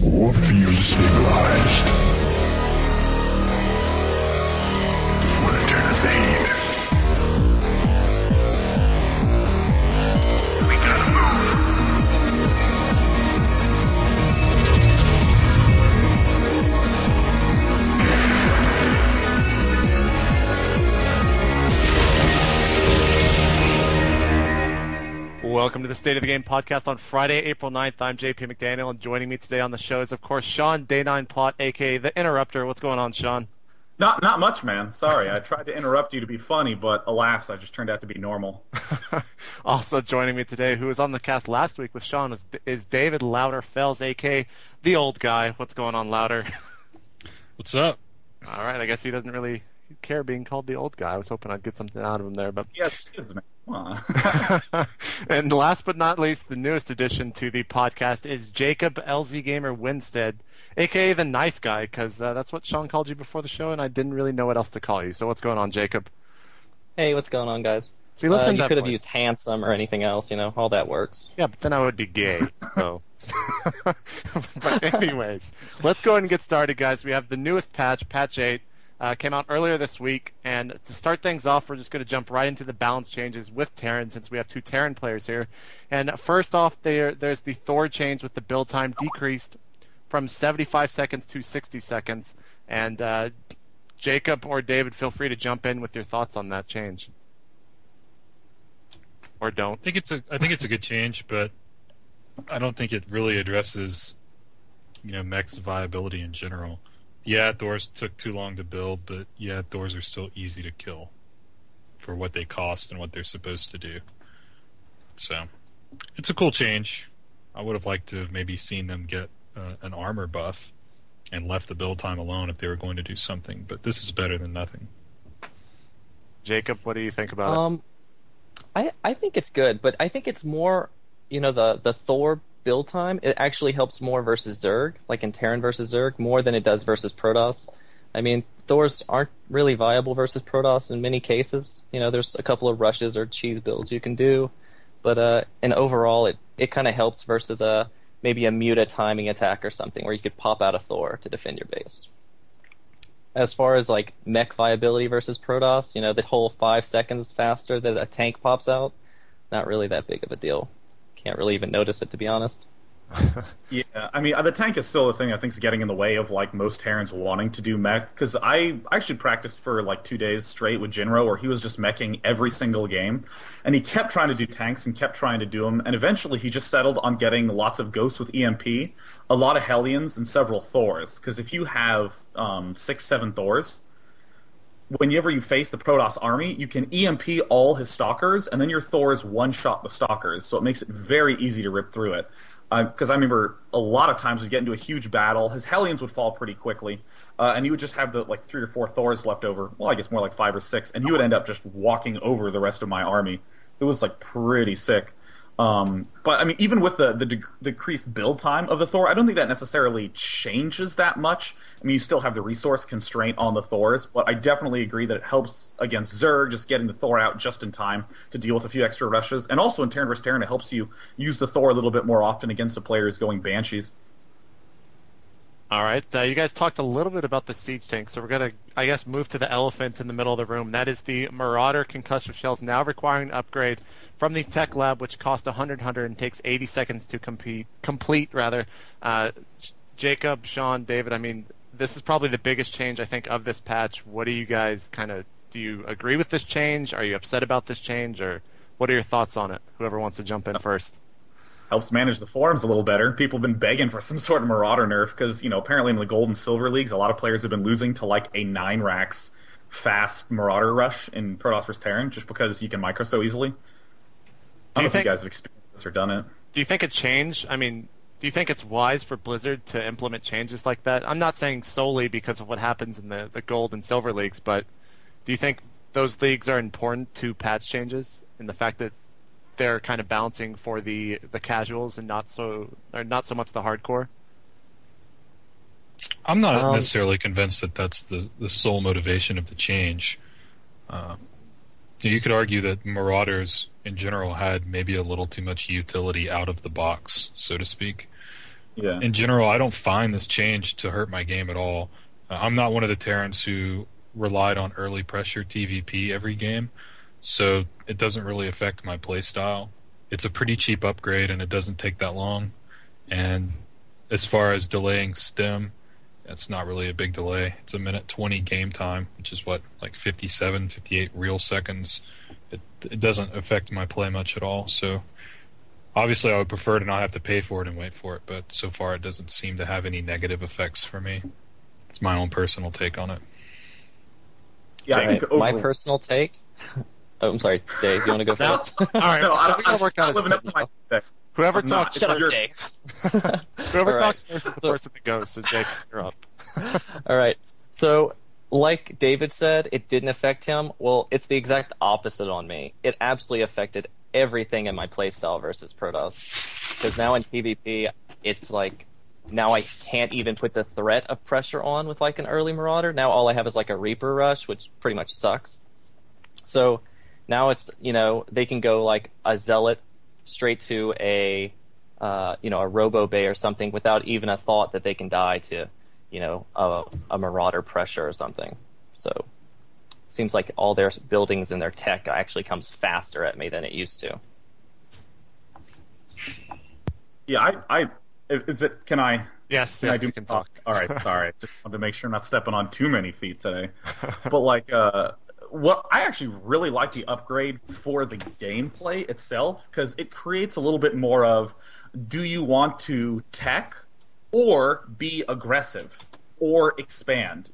War field stabilized. Before they turn up the heat. We gotta move. Welcome to the State of the Game podcast on Friday, April 9th. I'm JP McDaniel, and joining me today on the show is, of course, Sean Day9 Plot, a.k.a. The Interrupter. What's going on, Sean? Not much, man. Sorry, I tried to interrupt you to be funny, but alas, I just turned out to be normal. Also joining me today, who was on the cast last week with Sean, is David Louder Fells, a.k.a. The Old Guy. What's going on, Louder? What's up? All right, I guess he doesn't really care being called the Old Guy. I was hoping I'd get something out of him there, but Yes, kids, man. Come on. And last but not least, the newest addition to the podcast is Jacob LzGaMeR Winstead, a.k.a. the Nice Guy, because that's what Sean called you before the show, and I didn't really know what else to call you. So what's going on, Jacob? Hey, what's going on, guys? See, listen to you that could have voice. used handsome or anything else, all that works. Yeah, but then I would be gay. So, but anyways, let's go ahead and get started, guys. We have the newest patch, Patch 8. Came out earlier this week, and to start things off, we're just going to jump right into the balance changes with Taryn, since we have two Taryn players here. And first off, there's the Thor change with the build time decreased from 75 seconds to 60 seconds. And Jacob or David, feel free to jump in with your thoughts on that change. Or don't. I think it's a good change, but I don't think it really addresses, mech's viability in general. Yeah, Thors took too long to build, but yeah, Thors are still easy to kill for what they cost and what they're supposed to do. So, it's a cool change. I would have liked to have maybe seen them get an armor buff and left the build time alone if they were going to do something, but this is better than nothing. Jacob, what do you think about it? I think it's good, but I think it's more, the Thor build time, it actually helps more versus Zerg, like in Taryn versus Zerg, more than it does versus Protoss. I mean, Thors aren't really viable versus Protoss in many cases. There's a couple of rushes or cheese builds you can do, but and overall, it kind of helps versus maybe a muta timing attack or something where you could pop out a Thor to defend your base. As far as like mech viability versus Protoss, the whole 5 seconds faster that a tank pops out, not really that big of a deal. Can't really even notice it, to be honest. Yeah, I mean, the tank is still the thing I think is getting in the way of like most Terrans wanting to do mech. Because I actually practiced for like 2 days straight with Jinro, where he was just meching every single game, and he kept trying to do tanks and kept trying to do them, and eventually he just settled on getting lots of ghosts with EMP, a lot of Hellions, and several Thors. Because if you have 6-7 Thors, whenever you face the Protoss army, you can EMP all his Stalkers, and then your Thors one-shot the Stalkers, so it makes it very easy to rip through it. Because I remember a lot of times we'd get into a huge battle, his Hellions would fall pretty quickly, and he would just have the 3 or 4 Thors left over, well, I guess more like 5 or 6, and he would end up just walking over the rest of my army. It was pretty sick. But I mean, even with the decreased build time of the Thor, I don't think that necessarily changes that much. I mean, you still have the resource constraint on the Thors, but I definitely agree that it helps against Zerg, just getting the Thor out just in time to deal with a few extra rushes. And also in Terran vs. Terran, it helps you use the Thor a little bit more often against the players going Banshees. All right, you guys talked a little bit about the siege tank, so we're going to, I guess, move to the elephant in the middle of the room. That is the Marauder concussive shells, now requiring an upgrade from the tech lab, which cost 100 and takes 80 seconds to complete. Jacob, Sean, David, I mean, this is probably the biggest change, I think, of this patch. What do you guys do you agree with this change? Are you upset about this change? Or what are your thoughts on it? Whoever wants to jump in first. Helps manage the forums a little better. People have been begging for some sort of Marauder nerf because, apparently in the Gold and Silver Leagues, a lot of players have been losing to a 9 racks fast Marauder rush in Protoss vs. Terran just because you can micro so easily. I don't know if you guys have experienced this or done it. Do you think a change, do you think it's wise for Blizzard to implement changes like that? I'm not saying solely because of what happens in the Gold and Silver Leagues, but do you think those leagues are important to patch changes in the fact that they're kind of balancing for the casuals and not so much the hardcore? I'm not necessarily convinced that that's the sole motivation of the change. You could argue that Marauders in general had maybe a little too much utility out of the box, so to speak. Yeah. in general, I don't find this change to hurt my game at all. I'm not one of the Terrans who relied on early pressure TVP every game, so it doesn't really affect my playstyle. It's a pretty cheap upgrade, and it doesn't take that long. And as far as delaying stem, it's not really a big delay. It's a minute 20 game time, which is what, like 57, 58 real seconds. It doesn't affect my play much at all. So obviously I would prefer to not have to pay for it and wait for it, but so far it doesn't seem to have any negative effects for me. It's my own personal take on it. Yeah, I think my personal take. Oh, I'm sorry, Dave. You want to go No? first? All right, No, so we gotta work I'm on living up to my thing. Whoever I'm not. talks Shut up, first, Dave. whoever All right. talks first is the person that goes. So Jake, you're up. All right. So, like David said, it didn't affect him. Well, it's the exact opposite on me. It absolutely affected everything in my playstyle versus Protoss. Because now in PvP, it's like, now I can't even put the threat of pressure on with like an early Marauder. Now all I have is like a Reaper Rush, which pretty much sucks. So now it's, they can go like a Zealot straight to a Robo Bay or something without even a thought that they can die to, a Marauder pressure or something. So seems like all their buildings and their tech actually comes faster at me than it used to. Yeah, can I? Yes, I yes, do you can talk. All right, sorry. Just wanted to make sure I'm not stepping on too many feet today. But like, what I actually really like the upgrade for the gameplay itself, because it creates a little bit more of, do you want to tech or be aggressive or expand?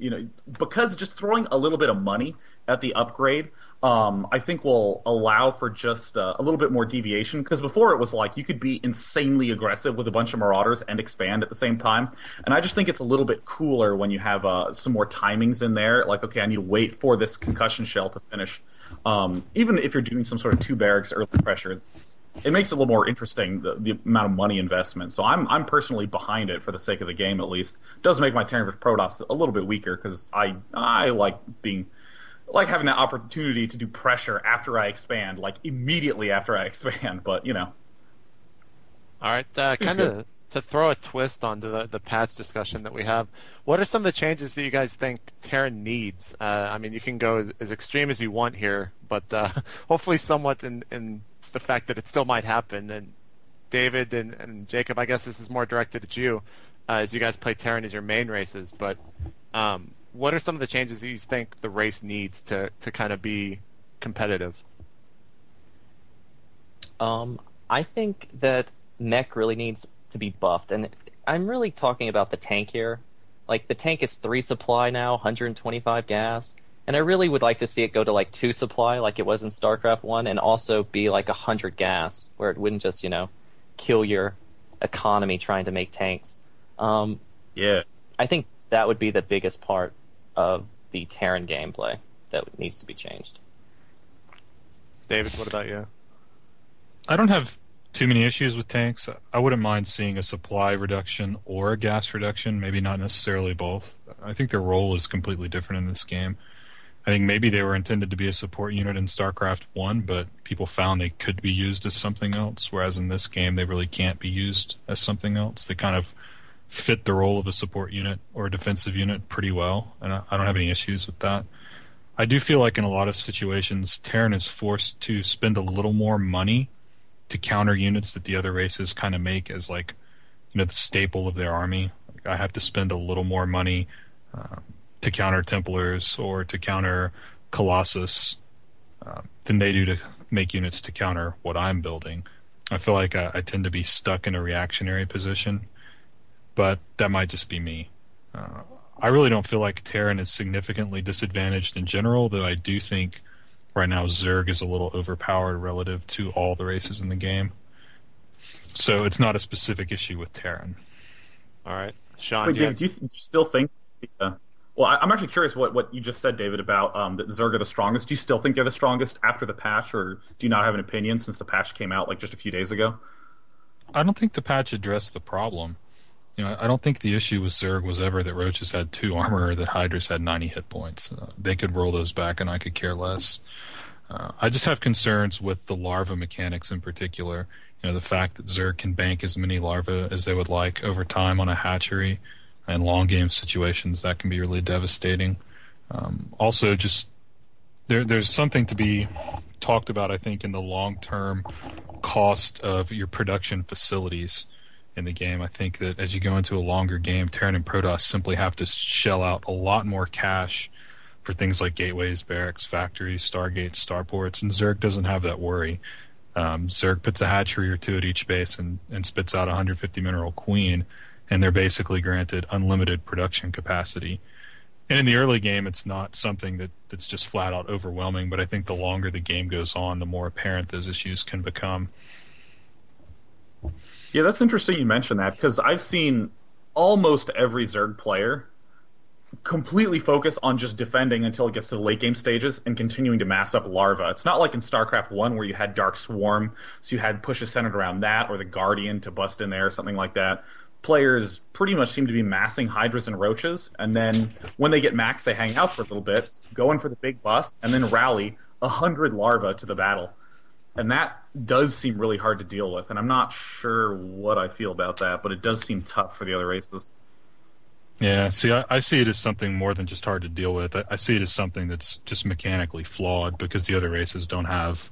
Because just throwing a little bit of money at the upgrade, I think will allow for just a little bit more deviation. Because before it was like you could be insanely aggressive with a bunch of Marauders and expand at the same time. And I just think it's a little bit cooler when you have some more timings in there. Like, okay, I need to wait for this concussion shell to finish. Even if you're doing some sort of 2 barracks early pressure, it makes it a little more interesting, the amount of money investment. So I'm personally behind it for the sake of the game, at least. It does make my Terran vs. Protoss a little bit weaker because I like having that opportunity to do pressure after I expand, like immediately after I expand. But All right, kind of to throw a twist onto the patch discussion that we have. What are some of the changes that you guys think Taryn needs? I mean, you can go as extreme as you want here, but hopefully somewhat in the fact that it still might happen. And David and Jacob, I guess this is more directed at you, as you guys play Taryn as your main races. But what are some of the changes that you think the race needs to kind of be competitive? I think that mech really needs to be buffed, and I'm really talking about the tank here. Like, the tank is 3 supply now, 125 gas, and I really would like to see it go to like 2 supply like it was in Starcraft 1, and also be like 100 gas, where it wouldn't just, kill your economy trying to make tanks. yeah. I think that would be the biggest part of the Terran gameplay that needs to be changed. David, what about you? I don't have too many issues with tanks. I wouldn't mind seeing a supply reduction or a gas reduction, maybe not necessarily both. I think their role is completely different in this game. I think maybe they were intended to be a support unit in StarCraft 1, but people found they could be used as something else, whereas in this game they really can't be used as something else. They kind of fit the role of a support unit or a defensive unit pretty well, and I don't have any issues with that. I do feel like in a lot of situations, Terran is forced to spend a little more money to counter units that the other races kind of make as the staple of their army. Like, I have to spend a little more money to counter Templars or to counter Colossus than they do to make units to counter what I'm building. I feel like I tend to be stuck in a reactionary position, but that might just be me. I really don't feel like Terran is significantly disadvantaged in general, though I do think right now Zerg is a little overpowered relative to all the races in the game. So it's not a specific issue with Terran. All right. Sean, Wait, David, do you still think... well, I'm actually curious what you just said, David, about that Zerg are the strongest. Do you still think they're the strongest after the patch, or do you not have an opinion since the patch came out like just a few days ago? I don't think the patch addressed the problem. I don't think the issue with Zerg was ever that Roaches had 2 armor or that Hydras had 90 hit points. They could roll those back and I could care less. I just have concerns with the larva mechanics in particular. The fact that Zerg can bank as many larvae as they would like over time on a hatchery, and long game situations, that can be really devastating. Also, just there's something to be talked about, I think, in the long-term cost of your production facilities in the game. I think that as you go into a longer game, Taryn and Protoss simply have to shell out a lot more cash for things like gateways, barracks, factories, stargates, starports, and Zerg doesn't have that worry. Zerg puts a hatchery or two at each base and spits out a 150 mineral queen, and they're basically granted unlimited production capacity. And in the early game, it's not something that's just flat out overwhelming, but I think the longer the game goes on, the more apparent those issues can become. Yeah, that's interesting you mentioned that, because I've seen almost every Zerg player completely focus on just defending until it gets to the late game stages and continuing to mass up larvae. It's not like in Starcraft 1 where you had Dark Swarm, so you had pushes centered around that, or the Guardian to bust in there, or something like that. Players pretty much seem to be massing Hydras and Roaches, and then when they get maxed, they hang out for a little bit, go in for the big bust, and then rally 100 larvae to the battle. And that does seem really hard to deal with, and I'm not sure what I feel about that, but it does seem tough for the other races. Yeah, see, I see it as something more than just hard to deal with. I see it as something that's just mechanically flawed because the other races don't have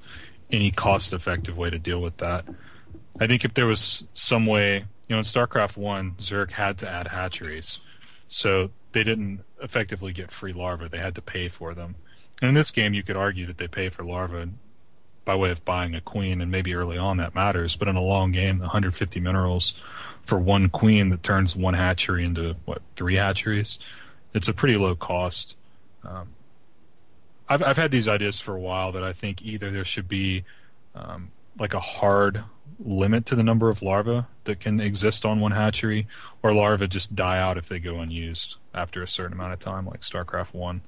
any cost-effective way to deal with that. I think if there was some way, in StarCraft 1, Zerg had to add hatcheries, so they didn't effectively get free larvae. They had to pay for them. And in this game, you could argue that they pay for larvae by way of buying a queen, and maybe early on that matters, but in a long game, the 150 minerals for one queen that turns one hatchery into, 3 hatcheries? It's a pretty low cost. I've had these ideas for a while that I think either there should be like a hard limit to the number of larvae that can exist on one hatchery, or larvae just die out if they go unused after a certain amount of time, like StarCraft 1.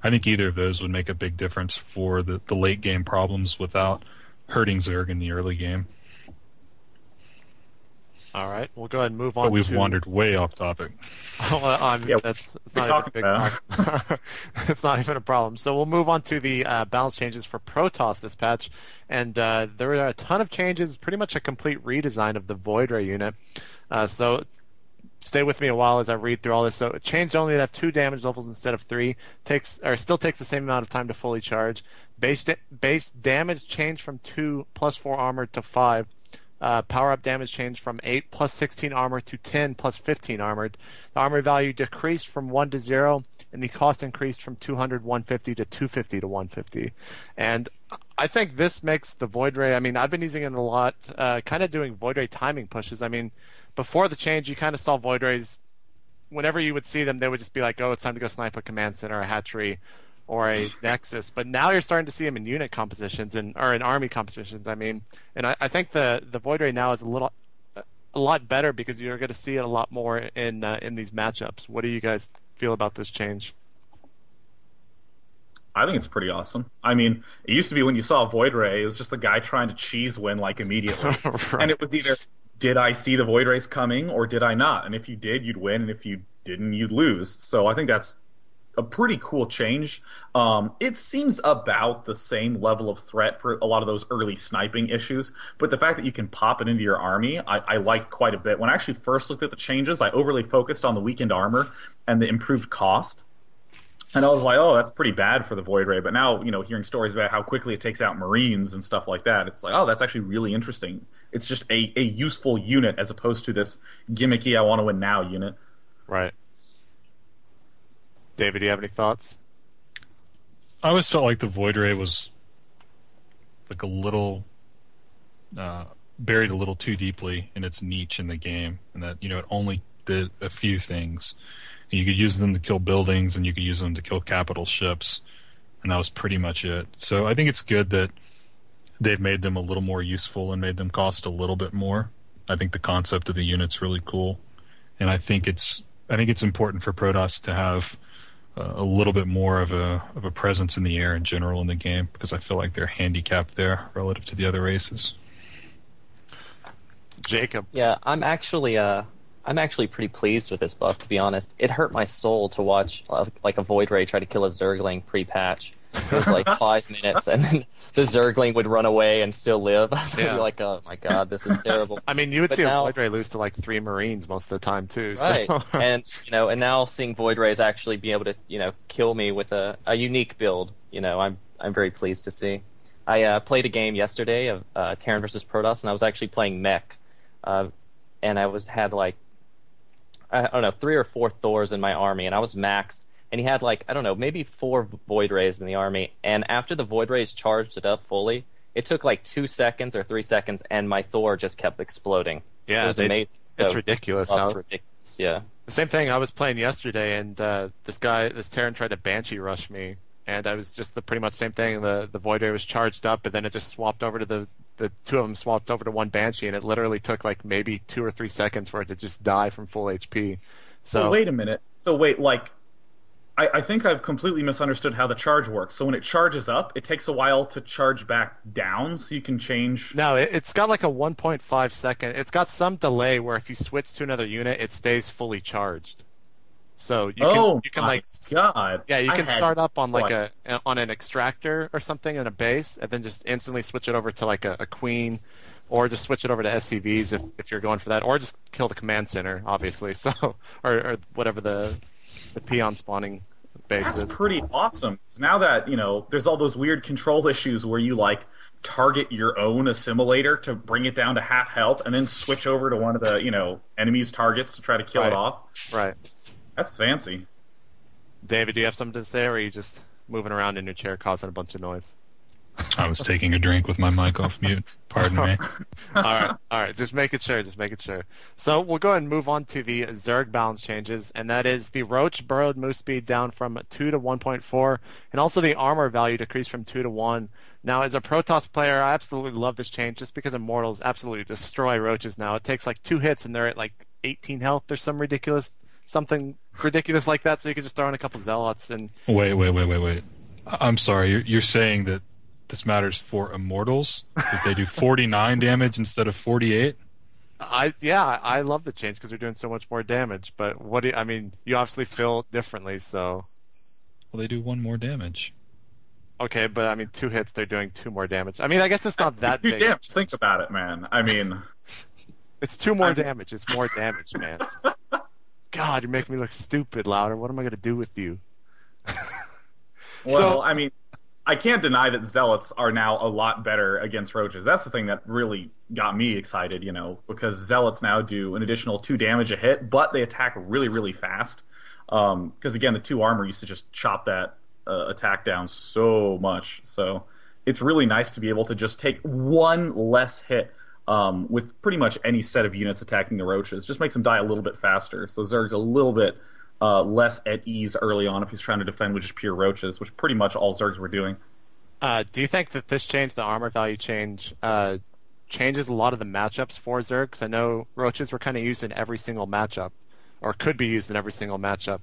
I think either of those would make a big difference for the late game problems without hurting Zerg in the early game. All right, we'll go ahead and move on. But we've wandered way off topic. That's not even a big problem. It's not even a problem. So we'll move on to the balance changes for Protoss this patch, and there were a ton of changes, pretty much a complete redesign of the Void Ray unit. So stay with me a while as I read through all this. So it changed only to have 2 damage levels instead of 3. Still takes the same amount of time to fully charge. Base damage changed from 2 plus 4 armor to 5. Power-up damage changed from 8 plus 16 armor to 10 plus 15 armored. The armor value decreased from 1 to 0, and the cost increased from 200, 150 to 250 to 150. And I think this makes the Void Ray, I've been using it a lot, kind of doing Void Ray timing pushes. Before the change, you kind of saw Void Rays, whenever you would see them, they would just be like, oh, it's time to go snipe a command center, a hatchery, or a Nexus. But now you're starting to see them in unit compositions or in army compositions. And I think the Void Ray now is a lot better because you're going to see it a lot more in these matchups. What do you guys feel about this change? I think it's pretty awesome. It used to be when you saw Void Ray, it was just the guy trying to cheese win immediately. Right. And it was either, did I see the Void Rays coming or did I not? And if you did, you'd win, and if you didn't, you'd lose. So I think that's a pretty cool change. It seems about the same level of threat for a lot of those early sniping issues, but the fact that you can pop it into your army, I like quite a bit. When I actually first looked at the changes, I overly focused on the weakened armor and the improved cost. And I was like, oh, that's pretty bad for the Void Ray. But now, hearing stories about how quickly it takes out Marines and stuff like that, it's like, oh, that's actually really interesting. It's just a useful unit as opposed to this gimmicky I want to win now unit. Right. David, do you have any thoughts? I always felt like the Void Ray was like a little buried a little too deeply in its niche in the game, and that it only did a few things. And you could use them to kill buildings, and you could use them to kill capital ships, and that was pretty much it. So I think it's good that they've made them a little more useful and made them cost a little bit more. I think the concept of the unit's really cool, and I think it's important for Protoss to have a little bit more of a presence in the air in general in the game, because I feel like they're handicapped there relative to the other races. Jacob. Yeah, I'm actually pretty pleased with this buff, to be honest. It hurt my soul to watch like a Void Ray try to kill a Zergling pre-patch. It was like 5 minutes, and then the Zergling would run away and still live. I'd Yeah. be like, oh my god, this is terrible. I mean, you would But see now- a Void Ray lose to like 3 Marines most of the time too. Right, So. and and now seeing Void Rays actually be able to kill me with a unique build, I'm very pleased to see. I played a game yesterday of Taryn versus Protoss, and I was actually playing mech, and I had like I don't know 3 or 4 Thors in my army, and I was maxed. And he had like I don't know maybe 4 Void Rays in the army, and after the Void Rays charged it up fully, it took like 2 seconds or 3 seconds, and my Thor just kept exploding. Yeah, it was amazing. It's So, ridiculous. oh, How, it's ridiculous. Yeah. the same thing. I was playing yesterday, and this Terran tried to Banshee rush me, and I was just pretty much same thing. The Void Ray was charged up, but then it just swapped over to the two of them swapped over to one Banshee, and it literally took like maybe 2 or 3 seconds for it to just die from full HP. So wait a minute. So wait, like, I think I've completely misunderstood how the charge works. So when it charges up, it takes a while to charge back down, so you can change. No, it's got like a 1.5 second. It's got some delay where if you switch to another unit, it stays fully charged. So you can my like God. yeah, you I can had- start up on like what? on an extractor or something in a base, and then just instantly switch it over to like a queen, or just switch it over to SCVs if you're going for that, or just kill the command center, obviously. So or whatever the peon spawning base That's is. pretty awesome. 'Cause now that, there's all those weird control issues where you, like, target your own assimilator to bring it down to half health and then switch over to one of the, enemy's targets to try to kill Right. it off. Right. That's fancy. David, do you have something to say, or are you just moving around in your chair causing a bunch of noise? I was taking a drink with my mic off mute. Pardon me. All right. Just making sure. So we'll go ahead and move on to the Zerg balance changes, and that is the Roach burrowed move speed down from 2 to 1.4, and also the armor value decreased from 2 to 1. Now, as a Protoss player, I absolutely love this change just because Immortals absolutely destroy Roaches now. It takes like 2 hits, and they're at like 18 health. There's something ridiculous like that, so you can just throw in a couple Zealots and Wait. I'm sorry. You're saying that this matters for Immortals? That they do 49 damage instead of 48? I love the change because they're doing so much more damage. But you obviously feel differently, so. Well, they do 1 more damage. Okay, but 2 hits, they're doing 2 more damage. I guess it's not that big. Damn, think about it, man. It's 2 more damage. It's more damage, man. God, you're making me look stupid, Louder. What am I going to do with you? Well, I can't deny that Zealots are now a lot better against Roaches. That's the thing that really got me excited, because Zealots now do an additional 2 damage a hit, but they attack really, really fast. Because, again, the 2 armor used to just chop that attack down so much. So it's really nice to be able to just take 1 less hit with pretty much any set of units attacking the Roaches. Just makes them die a little bit faster. So Zerg's a little bit less at ease early on if he's trying to defend with just pure Roaches, which pretty much all Zergs were doing. Do you think that this change, the armor value change, changes a lot of the matchups for Zerg? 'Cause I know Roaches were kind of used in every single matchup, or could be used in every single matchup.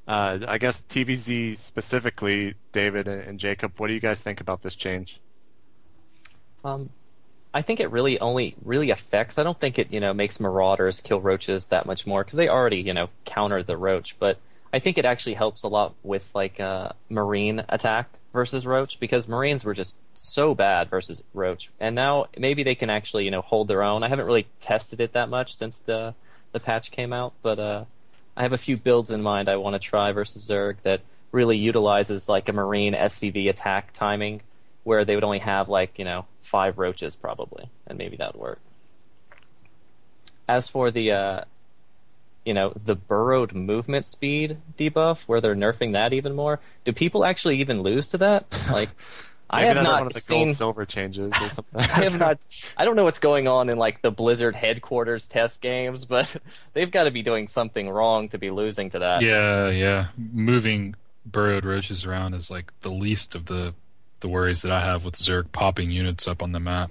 I guess TVZ specifically, David and Jacob, what do you guys think about this change? I think it really only affects. I don't think it makes Marauders kill Roaches that much more because they already counter the Roach. But I think it actually helps a lot with like Marine attack versus Roach because Marines were just so bad versus Roach, and now maybe they can actually hold their own. I haven't really tested it that much since the patch came out, but I have a few builds in mind I want to try versus Zerg that really utilizes like a Marine SCV attack timing where they would only have like 5 Roaches probably, and maybe that would work. As for the the burrowed movement speed debuff, where they're nerfing that even more, do people actually even lose to that? Like, I Maybe have that's not one of the seen. gold silver changes or something. I have not. I don't know what's going on in like the Blizzard headquarters test games, but they've got to be doing something wrong to be losing to that. Yeah. Moving burrowed Roaches around is like the least of the worries that I have with Zerg popping units up on the map.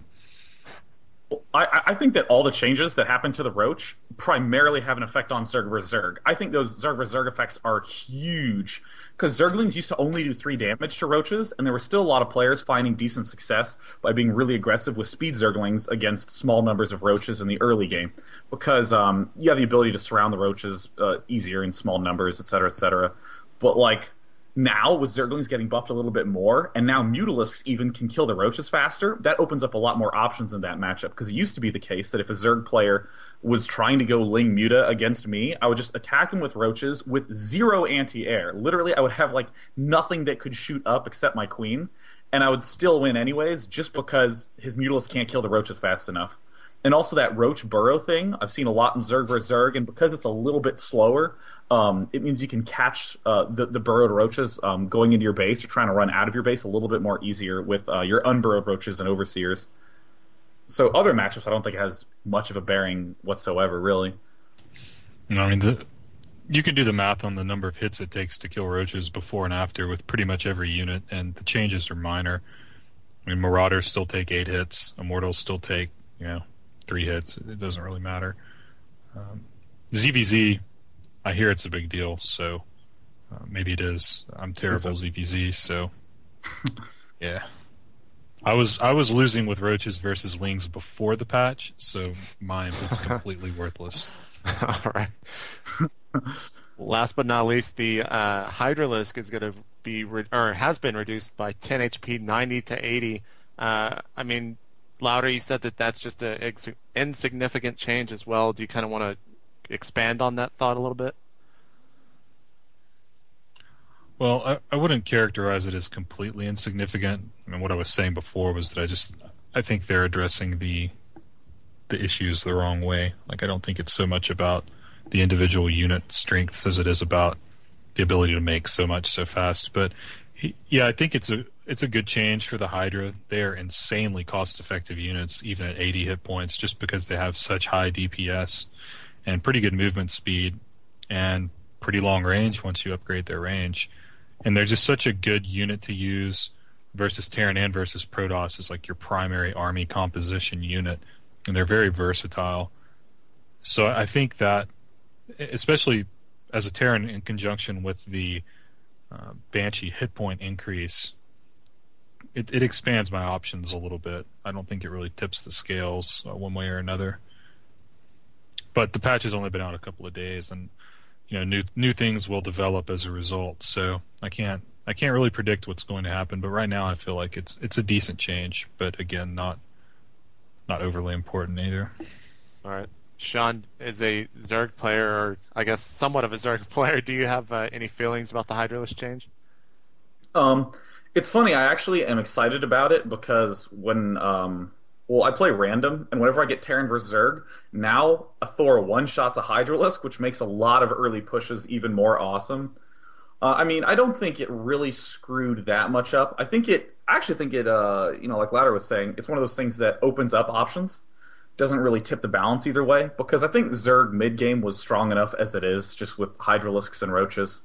I think that all the changes that happen to the Roach primarily have an effect on Zerg vs. Zerg. I think those Zerg vs. Zerg effects are huge, because Zerglings used to only do 3 damage to Roaches, and there were still a lot of players finding decent success by being really aggressive with speed Zerglings against small numbers of Roaches in the early game, because you have the ability to surround the Roaches easier in small numbers, etc., etc. But, like, Now, with Zerglings getting buffed a little bit more, and now Mutalisks even can kill the Roaches faster, that opens up a lot more options in that matchup. Because it used to be the case that if a Zerg player was trying to go Ling Muta against me, I would just attack him with Roaches with 0 anti-air. Literally, I would have like nothing that could shoot up except my Queen, and I would still win anyways, just because his Mutalisk can't kill the Roaches fast enough. And also that Roach Burrow thing, I've seen a lot in Zerg vs. Zerg, and because it's a little bit slower, it means you can catch the burrowed Roaches going into your base or trying to run out of your base a little bit more easier with your unburrowed Roaches and Overseers. So other matchups, I don't think it has much of a bearing whatsoever, really. I mean, you can do the math on the number of hits it takes to kill Roaches before and after with pretty much every unit, and the changes are minor. I mean, Marauders still take 8 hits, Immortals still take, 3 hits. It doesn't really matter. ZVZ, I hear it's a big deal, so maybe it is. I'm terrible ZVZ, so yeah. I was losing with Roaches versus Lings before the patch, so mine is completely worthless. All right. Last but not least, the Hydralisk is going to be has been reduced by 10 HP, 90 to 80. I mean, Louder, you said that that's just an insignificant change as well. Do you kind of want to expand on that thought a little bit? Well, I wouldn't characterize it as completely insignificant. I mean, what I was saying before was that I think they're addressing the issues the wrong way. Like, I don't think it's so much about the individual unit strengths as it is about the ability to make so much so fast. But yeah, I think it's a good change for the Hydra. They are insanely cost-effective units, even at 80 hit points, just because they have such high DPS and pretty good movement speed and pretty long range once you upgrade their range. And they're just such a good unit to use versus Terran and versus Protoss as like your primary army composition unit. And they're very versatile. So I think that, especially as a Terran in conjunction with the Banshee hit point increase, it expands my options a little bit. I don't think it really tips the scales one way or another. But the patch has only been out a couple of days, and new things will develop as a result. So I can't really predict what's going to happen. But right now, I feel like it's a decent change. But again, not overly important either. All right. Sean, as a Zerg player, or I guess somewhat of a Zerg player, do you have any feelings about the Hydralisk change? It's funny. I actually am excited about it because when I play random, and whenever I get Terran versus Zerg, now a Thor one-shots a Hydralisk, which makes a lot of early pushes even more awesome. I mean, I don't think it really screwed that much up. I actually think it, like Ladder was saying, it's one of those things that opens up options. Doesn't really tip the balance either way, because I think Zerg mid-game was strong enough as it is, just with Hydralisks and Roaches.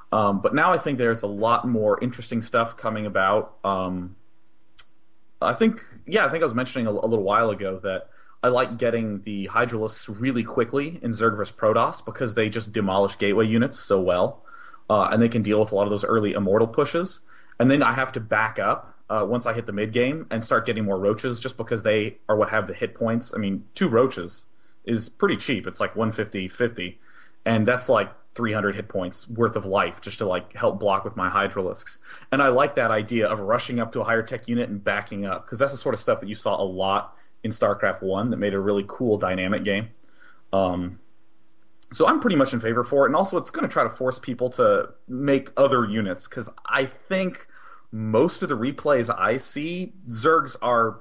But now I think there's a lot more interesting stuff coming about. I think I was mentioning a little while ago that I like getting the Hydralisks really quickly in Zerg vs. Protoss because they just demolish gateway units so well, and they can deal with a lot of those early Immortal pushes. And then I have to back up once I hit the mid-game and start getting more Roaches just because they are what have the hit points. I mean, 2 Roaches is pretty cheap. It's like 150, and that's like 300 hit points worth of life just to like help block with my Hydralisks. And I like that idea of rushing up to a higher tech unit and backing up, because that's the sort of stuff that you saw a lot in StarCraft 1 that made a really cool dynamic game. So I'm pretty much in favor for it, and also it's going to try to force people to make other units, because I think most of the replays I see, Zergs are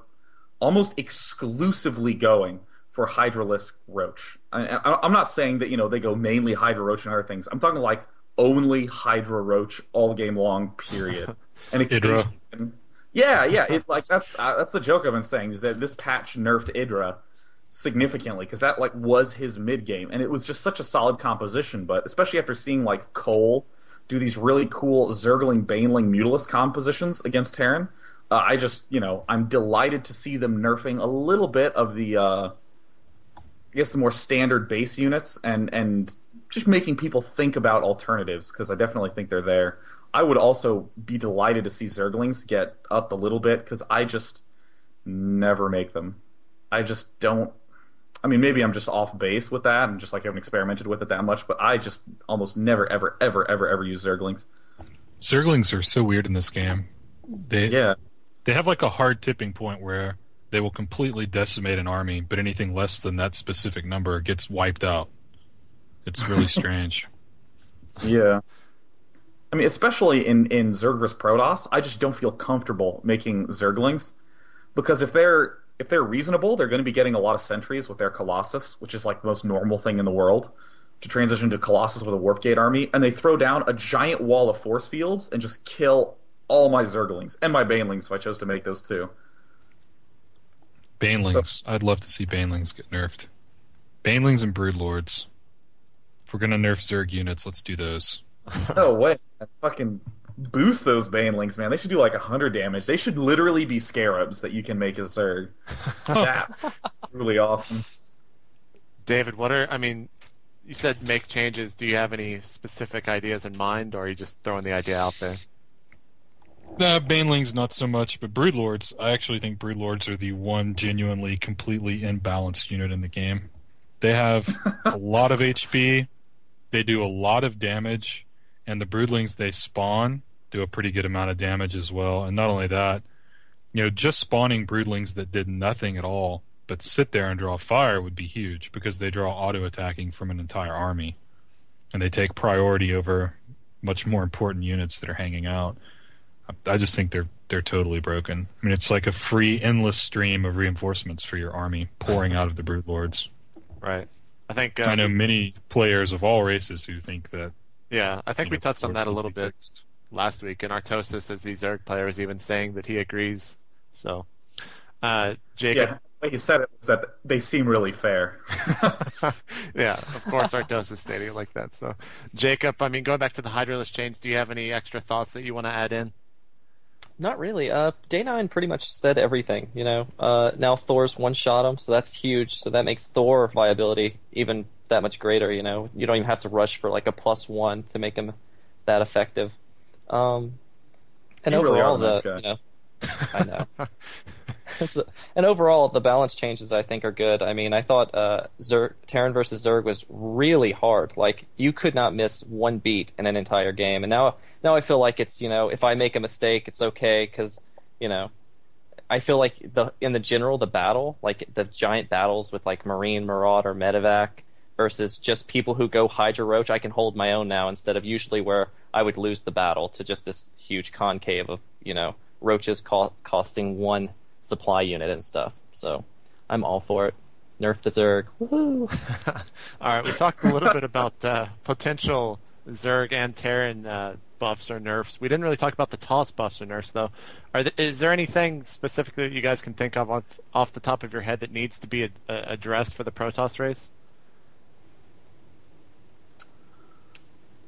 almost exclusively going for Hydralisk Roach. I'm not saying that they go mainly Hydra Roach and other things. I'm talking like only Hydra Roach all game long, period. And Idra. Yeah. That's the joke I've been saying, is that this patch nerfed Idra significantly, because that was his mid game, and it was just such a solid composition. But especially after seeing Cole do these really cool Zergling, Baneling, Mutalisk compositions against Terran, I'm delighted to see them nerfing a little bit of the the more standard base units and just making people think about alternatives, because I definitely think they're there. I would also be delighted to see Zerglings get up a little bit, because I just never make them. I just don't. I mean, maybe I'm just off base with that and just haven't experimented with it that much, but I just almost never, ever, ever, ever, ever use Zerglings. Zerglings are so weird in this game. They Yeah. they have like a hard tipping point where they will completely decimate an army, but anything less than that specific number gets wiped out. It's really strange. Yeah. I mean, especially in Zerg vs Protoss, I just don't feel comfortable making Zerglings because if they're reasonable, they're going to be getting a lot of sentries with their Colossus, which is like the most normal thing in the world. To transition to Colossus with a Warp Gate army, and they throw down a giant wall of force fields and just kill all my Zerglings and my Banelings if I chose to make those too. Banelings. I'd love to see Banelings get nerfed. Banelings and Broodlords. If we're gonna nerf Zerg units, let's do those. No way. Fucking boost those Banelings, man. They should do like 100 damage. They should literally be Scarabs that you can make as Zerg. That's really awesome. David, you said make changes. Do you have any specific ideas in mind, or are you just throwing the idea out there? Banelings not so much, but Broodlords, I actually think Broodlords are the one genuinely, completely imbalanced unit in the game. They have a lot of HP, they do a lot of damage, and the Broodlings they spawn do a pretty good amount of damage as well. And not only that, just spawning Broodlings that did nothing at all but sit there and draw fire would be huge because they draw auto-attacking from an entire army. And they take priority over much more important units that are hanging out. I just think they're totally broken. I mean, it's like a free, endless stream of reinforcements for your army pouring out of the Broodlords. Right. I think I know many players of all races who think that. Yeah, I think we touched on that a little bit fixed. last week, and Artosis, as the Zerg player, is even saying that he agrees. So, Jacob. Yeah, like you said, it was that they seem really fair. Yeah, of course, Artosis stating it like that. So, Jacob, going back to the Hydralisk change, do you have any extra thoughts that you want to add in? Not really. Day 9 pretty much said everything, Now Thor's one-shot him, so that's huge. So that makes Thor viability even that much greater, You don't even have to rush for like a +1 to make him that effective. And You really overall, are a nice guy. I know. And overall, the balance changes I think are good. I thought Taryn versus Zerg was really hard. Like you could not miss one beat in an entire game. And now I feel like it's if I make a mistake, it's okay because I feel like in the general the battle, like the giant battles with like Marine, Marauder, Medevac versus just people who go Hydra Roach, I can hold my own now instead of usually where I would lose the battle to just this huge concave of roaches costing one supply unit and stuff. So I'm all for it. Nerf the Zerg. Woohoo! All right, we talked a little bit about potential Zerg and Terran buffs or nerfs. We didn't really talk about the toss buffs or nerfs, though. Is there anything specific that you guys can think of off the top of your head that needs to be addressed for the Protoss race?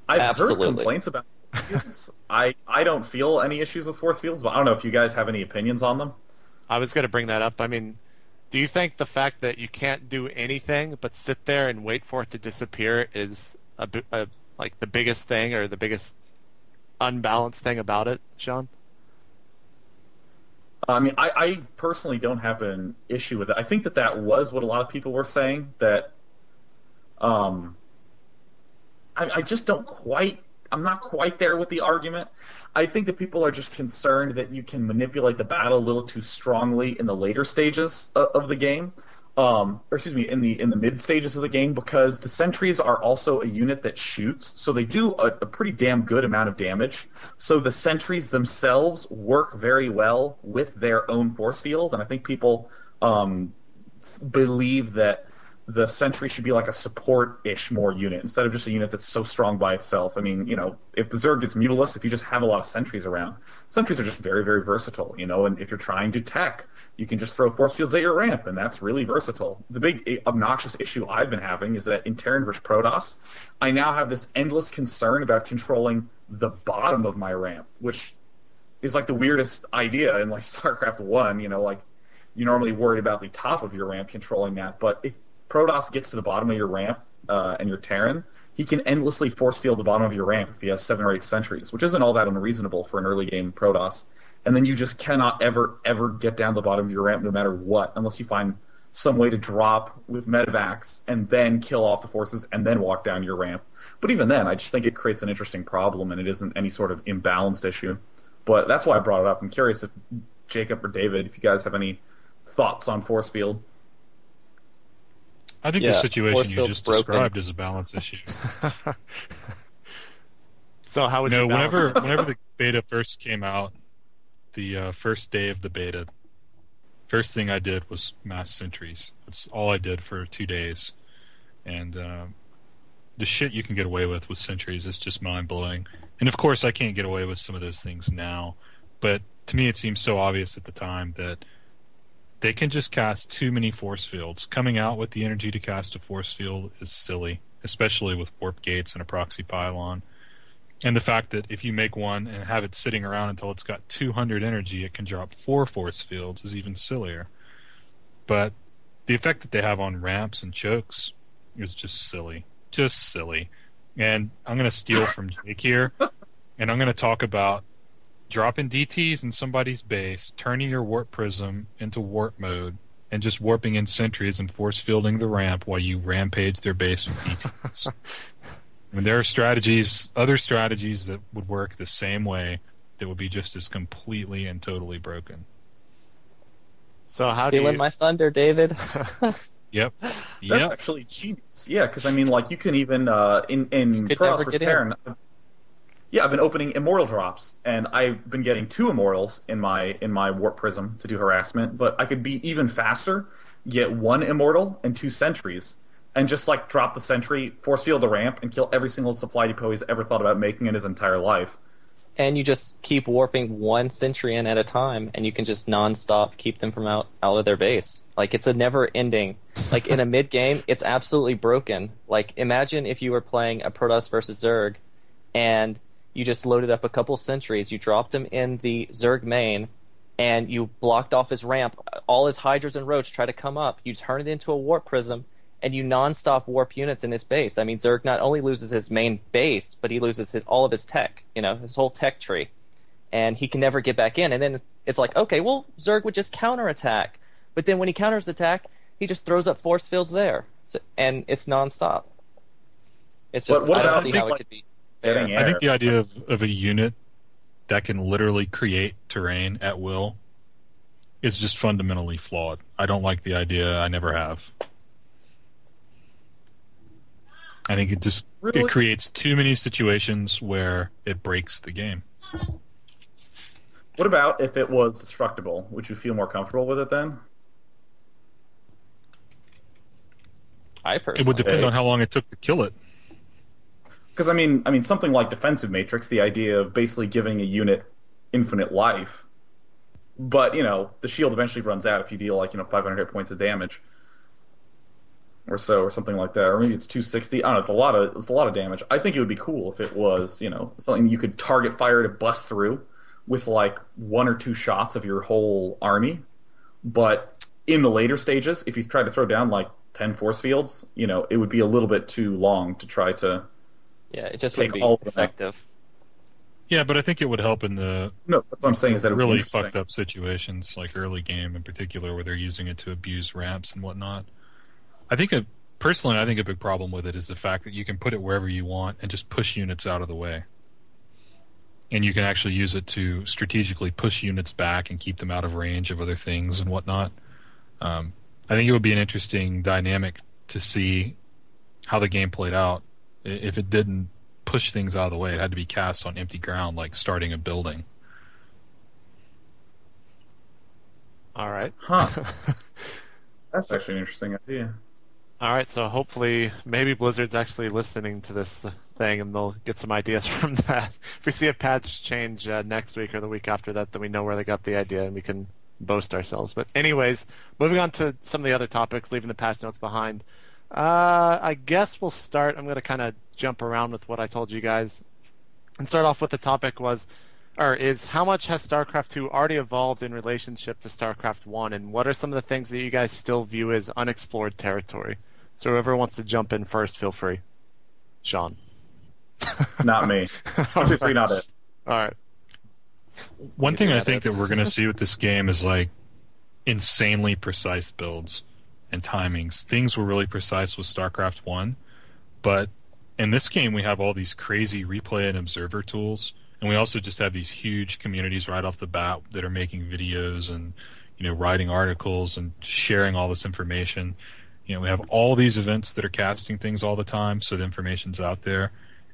I've Absolutely. heard complaints about force fields. I don't feel any issues with force fields, but I don't know if you guys have any opinions on them. I was going to bring that up. Do you think the fact that you can't do anything but sit there and wait for it to disappear is like the biggest thing or the biggest unbalanced thing about it, Sean? I personally don't have an issue with it. I think that was what a lot of people were saying, that I just don't quite... I'm not quite there with the argument. I think that people are just concerned that you can manipulate the battle a little too strongly in the later stages of the game, or excuse me, in the mid stages of the game, because the sentries are also a unit that shoots, so they do a pretty damn good amount of damage. So the sentries themselves work very well with their own force field, and I think people believe that the sentry should be like a support-ish more unit instead of just a unit that's so strong by itself. If the Zerg gets Mutalisk, if you just have a lot of sentries around, sentries are just very, very versatile, and if you're trying to tech, you can just throw force fields at your ramp, and that's really versatile. The big obnoxious issue I've been having is that in Terran vs. Protoss, I now have this endless concern about controlling the bottom of my ramp, which is like the weirdest idea in like Starcraft 1, you're normally worried about the top of your ramp controlling that, but if Protoss gets to the bottom of your ramp and you're Terran, he can endlessly force field the bottom of your ramp if he has 7 or 8 sentries, which isn't all that unreasonable for an early game Protoss. And then you just cannot ever get down the bottom of your ramp no matter what, unless you find some way to drop with medevacs and then kill off the forces and then walk down your ramp. But even then, I just think it creates an interesting problem, and it isn't any sort of imbalanced issue. But that's why I brought it up. I'm curious if Jacob or David, if you guys have any thoughts on force field. I think Yeah, the situation force you field's just broken. described is a balance issue. So how would No, you balance it? whenever the beta first came out, the first day of the beta, first thing I did was mass sentries. That's all I did for 2 days, and the shit you can get away with sentries is just mind blowing. And of course, I can't get away with some of those things now, but to me, it seems so obvious at the time that they can just cast too many force fields. Coming out with the energy to cast a force field is silly, especially with warp gates and a proxy pylon. And the fact that if you make one and have it sitting around until it's got 200 energy, it can drop 4 force fields is even sillier. But the effect that they have on ramps and chokes is just silly. Just silly. And I'm going to steal from Jake here, and I'm going to talk about dropping DTs in somebody's base, turning your warp prism into warp mode, and just warping in sentries and force fielding the ramp while you rampage their base with DTs. I mean, there are strategies, other strategies that would work the same way that would be just as completely and totally broken. So how do Stealing you? my thunder, David. Yep. That's Yep. actually genius. Yeah, because I mean, like, you can even in could Protoss never vs. get in. Taryn. Yeah, I've been opening immortal drops, and I've been getting 2 immortals in my warp prism to do harassment. But I could be even faster, get 1 immortal and 2 sentries, and just like drop the sentry, force field the ramp, and kill every single supply depot he's ever thought about making in his entire life. And you just keep warping 1 sentry in at a time, and you can just non-stop keep them from out of their base. Like, it's a never-ending. Like, in a mid-game, it's absolutely broken. Like, imagine if you were playing a Protoss versus Zerg, and you just loaded up a couple sentries, you dropped him in the Zerg main, and you blocked off his ramp. All his Hydras and Roach try to come up. You turn it into a warp prism, and you non-stop warp units in his base. I mean, Zerg not only loses his main base, but he loses all of his tech, his whole tech tree. And he can never get back in. And then it's like, okay, well, Zerg would just counterattack. But then when he counters attack, he just throws up force fields there. And it's non-stop. It's just, What I don't about see things how it like could be getting fair. I think the idea of a unit that can literally create terrain at will is just fundamentally flawed. I don't like the idea. I never have. I think it creates too many situations where it breaks the game. What about if it was destructible? Would you feel more comfortable with it then? I personally. It would depend on how long it took to kill it. Because I mean, something like Defensive Matrix, the idea of basically giving a unit infinite life, but the shield eventually runs out if you deal 500 hit points of damage, or so, or something like that, or maybe it's 260. I don't know. It's a lot of damage. I think it would be cool if it was something you could target fire to bust through with 1 or 2 shots of your whole army. But in the later stages, if you try to throw down 10 force fields, it would be a little bit too long to try to. Yeah, it just take wouldn't all be of them. effective. Yeah, but I think it would help in the No, that's what I'm saying. Is that it would be really interesting. fucked up situations, like early game in particular, where they're using it to abuse ramps and whatnot. Personally, I think a big problem with it is the fact that you can put it wherever you want and just push units out of the way. And you can actually use it to strategically push units back and keep them out of range of other things and whatnot. I think it would be an interesting dynamic to see how the game played out. If it didn't push things out of the way, it had to be cast on empty ground, like starting a building. All right. Huh. That's actually an interesting idea. All right, so hopefully, maybe Blizzard's actually listening to this thing, and they'll get some ideas from that. If we see a patch change next week or the week after that, then we know where they got the idea, and we can boast ourselves. But anyways, moving on to some of the other topics, leaving the patch notes behind. I guess we'll start. I'm going to kind of jump around with what I told you guys, and start off with the topic is how much has StarCraft 2 already evolved in relationship to StarCraft 1, and what are some of the things that you guys still view as unexplored territory? So whoever wants to jump in first, feel free. Sean. Not me. 1, 2, 3, not it. All right. One thing I not think it. that we're going to see with this game is insanely precise builds. and timings. Things were really precise with StarCraft 1, but in this game we have all these crazy replay and observer tools, and we also just have these huge communities right off the bat that are making videos and writing articles and sharing all this information. We have all these events that are casting things all the time, so the information's out there.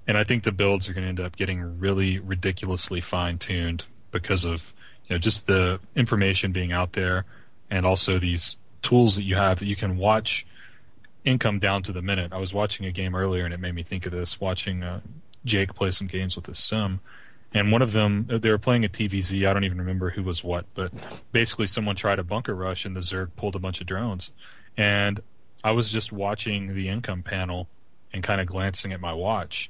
And I think the builds are going to end up getting really ridiculously fine-tuned because of just the information being out there, and also these tools that you have that you can watch income down to the minute. I was watching a game earlier, and it made me think of this, watching Jake play some games with his sim. And one of them, they were playing a TVZ. I don't even remember who was what, but basically someone tried a bunker rush, and the Zerg pulled a bunch of drones. And I was just watching the income panel and kind of glancing at my watch.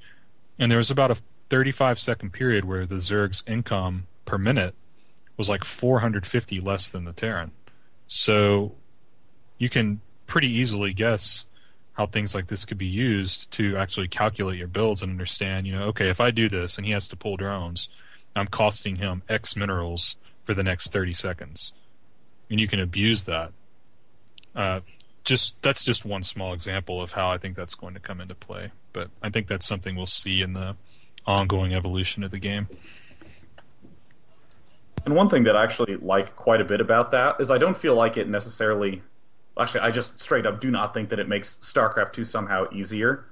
And there was about a 35-second period where the Zerg's income per minute was like 450 less than the Terran. So you can pretty easily guess how things like this could be used to actually calculate your builds and understand, okay, if I do this and he has to pull drones, I'm costing him X minerals for the next 30 seconds. And you can abuse that. That's just one small example of how I think that's going to come into play. But I think that's something we'll see in the ongoing evolution of the game. And one thing that I actually like quite a bit about that is I don't feel like it necessarily... Actually, I just straight up do not think that it makes StarCraft 2 somehow easier.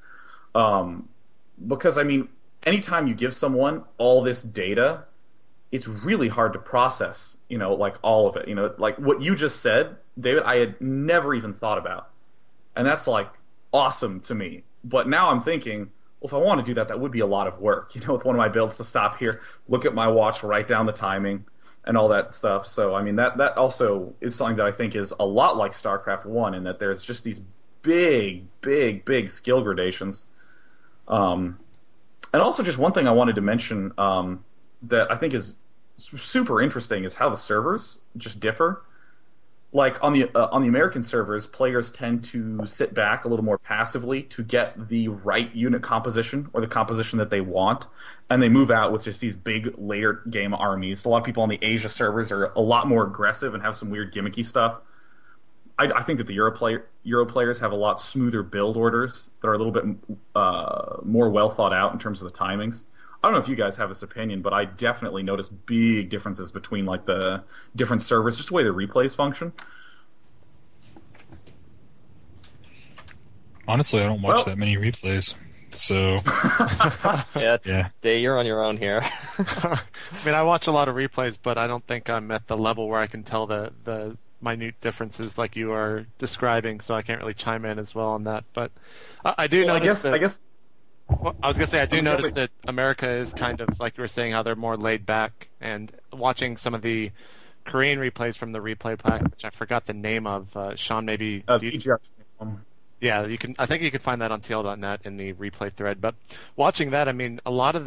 Because, anytime you give someone all this data, it's really hard to process, like all of it. Like what you just said, David, I had never even thought about. And that's, like, awesome to me. But now I'm thinking, well, if I want to do that, that would be a lot of work, with one of my builds to stop here, look at my watch, write down the timing, and all that stuff. So, that also is something that I think is a lot like StarCraft 1 in that there's just these big, big, big skill gradations. And also just one thing I wanted to mention that I think is super interesting is how the servers just differ. Like on the American servers, players tend to sit back a little more passively to get the right unit composition or the composition that they want, and they move out with just these big later game armies. A lot of people on the Asia servers are a lot more aggressive and have some weird gimmicky stuff. I think that the Euro players have a lot smoother build orders that are a little bit more well thought out in terms of the timings. I don't know if you guys have this opinion, but I definitely notice big differences between like the different servers, just the way the replays function. Honestly, I don't watch that many replays, so yeah. Dave, you're on your own here. I watch a lot of replays, but I don't think I'm at the level where I can tell the minute differences like you are describing, so I can't really chime in as well on that. But I do notice I guess. Well, I was going to say, I do notice that America is kind of, like you were saying, how they're more laid back. And watching some of the Korean replays from the replay pack, which I forgot the name of, Sean, maybe... Yeah, I think you can find that on TL.net in the replay thread. But watching that, a lot of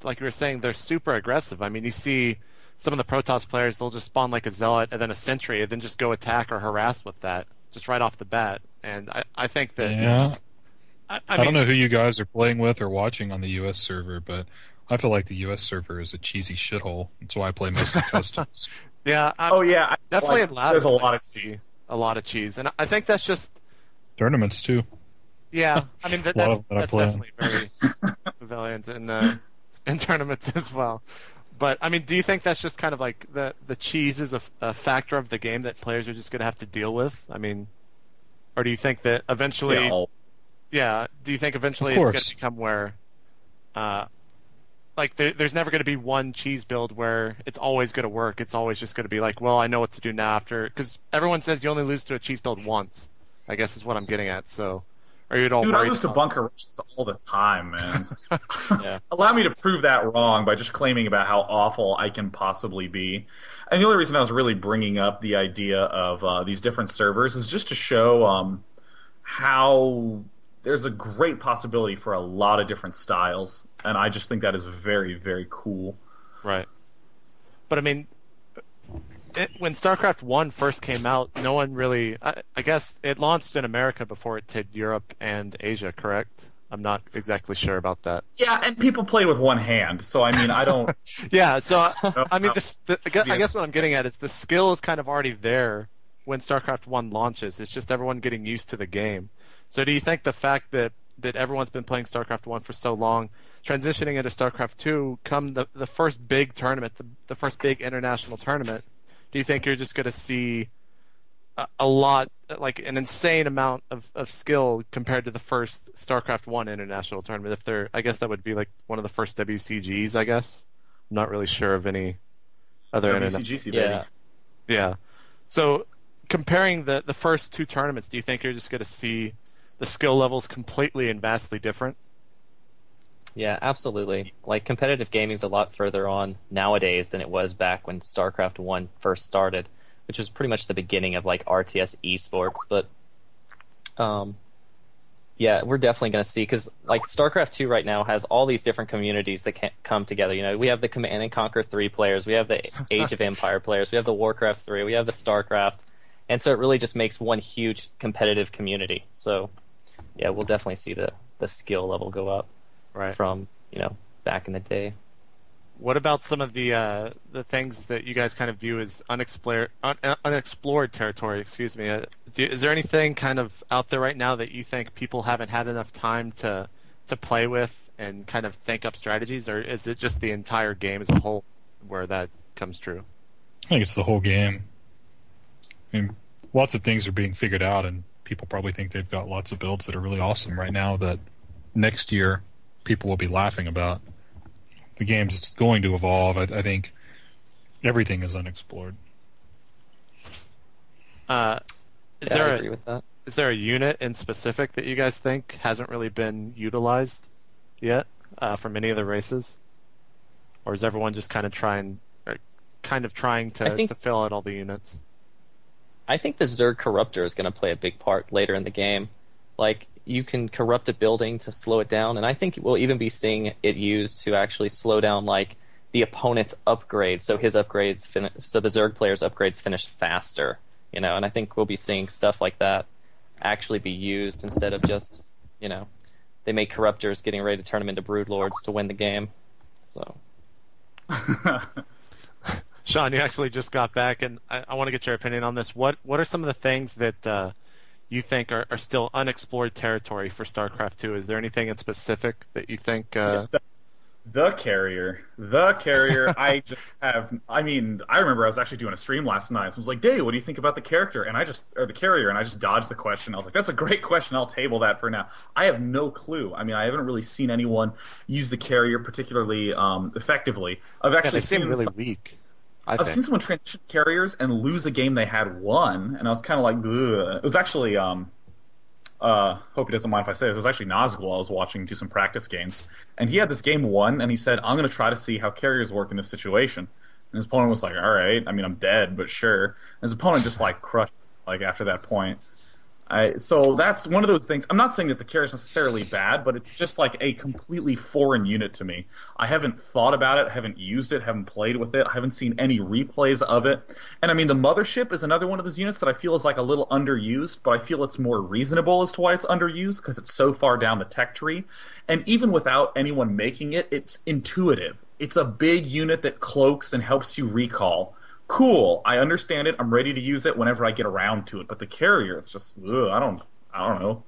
like you were saying, they're super aggressive. You see some of the Protoss players, they'll just spawn like a Zealot and then a Sentry and then just go attack or harass with that, just right off the bat. And I think that... Yeah. I don't know who you guys are playing with or watching on the U.S. server, but I feel like the U.S. server is a cheesy shithole. That's why I play mostly customs. Yeah. Definitely there's a lot of cheese. And I think that's just... Tournaments, too. Yeah. That's definitely very prevalent in tournaments as well. But, do you think that's just kind of like the cheese is a factor of the game that players are just going to have to deal with? Or do you think that eventually... Yeah, do you think eventually it's going to become where, there's never going to be one cheese build where it's always going to work? It's always just going to be like, well, I know what to do now after... Because everyone says you only lose to a cheese build once, I guess is what I'm getting at, so... Are you at all Dude, worried? I lose to bunker rushes all the time, man. Yeah. Allow me to prove that wrong by just claiming about how awful I can possibly be. And the only reason I was really bringing up the idea of these different servers is just to show how... There's a great possibility for a lot of different styles, and I just think that is very, very cool. Right. But, when StarCraft 1 first came out, no one really... I guess it launched in America before it hit Europe and Asia, correct? I'm not exactly sure about that. Yeah, and people play with one hand, so, I don't... Yeah, so, I guess what I'm getting at is the skill is kind of already there when StarCraft 1 launches. It's just everyone getting used to the game. So do you think the fact that everyone's been playing StarCraft 1 for so long, transitioning into StarCraft 2, come the first big tournament, the first big international tournament, do you think you're just going to see a lot, like an insane amount of skill compared to the first StarCraft 1 international tournament? I guess that would be like one of the first WCGs, I guess. I'm not really sure of any other WCGC, baby. Yeah. Yeah. So comparing the first two tournaments, do you think you're just going to see the skill levels completely and vastly different? Yeah, absolutely. Like, competitive gaming is a lot further on nowadays than it was back when StarCraft 1 first started, which was pretty much the beginning of, like, RTS esports. But, yeah, we're definitely going to see, because, like, StarCraft 2 right now has all these different communities that can come together. You know, we have the Command and Conquer 3 players, we have the Age of Empire players, we have the Warcraft 3, we have the StarCraft, and so it really just makes one huge competitive community. So, yeah, we'll definitely see the skill level go up. Right. From, back in the day. What about some of the things that you guys kind of view as unexplored territory? Excuse me. Is there anything kind of out there right now that you think people haven't had enough time to play with and kind of think up strategies, or is it just the entire game as a whole where that comes true? I think it's the whole game. I mean, lots of things are being figured out, and people probably think they've got lots of builds that are really awesome right now that next year people will be laughing about. The game's just going to evolve. I think everything is unexplored. I agree with that. Is there a unit in specific that you guys think hasn't really been utilized yet from any of the races? Or is everyone just kind of trying to fill out all the units? I think the Zerg Corruptor is going to play a big part later in the game. Like, you can corrupt a building to slow it down, and I think we'll even be seeing it used to actually slow down, like, the opponent's upgrades, so his upgrades so the Zerg player's upgrades finish faster, and I think we'll be seeing stuff like that actually be used instead of just, they make Corruptors getting ready to turn them into Broodlords to win the game. So, Sean, you actually just got back, and I want to get your opinion on this. What are some of the things that you think are still unexplored territory for StarCraft 2? Is there anything in specific that you think... The carrier. I remember I was actually doing a stream last night. So I was like, Dave, what do you think about the character? The carrier, and I just dodged the question. I was like, that's a great question. I'll table that for now. I have no clue. I mean, I haven't really seen anyone use the carrier particularly effectively. They seem really weak. I've seen someone transition carriers and lose a game they had won, and I was kind of like, ugh. It was actually, hope he doesn't mind if I say this, it was actually Nazgul I was watching do some practice games, and he had this game won, and he said, I'm going to try to see how carriers work in this situation. And his opponent was like, all right, I mean, I'm dead, but sure. And his opponent just, like, crushed, like, after that point. So that's one of those things. I'm not saying that the carrier is necessarily bad, but it's just like a completely foreign unit to me. I haven't thought about it, haven't used it, haven't played with it, I haven't seen any replays of it. And I mean, the Mothership is another one of those units that I feel is like a little underused, but I feel it's more reasonable as to why it's underused, because it's so far down the tech tree. And even without anyone making it, it's intuitive. It's a big unit that cloaks and helps you recall. Cool, I understand it. I'm ready to use it whenever I get around to it. But the carrier, it's just, I don't know.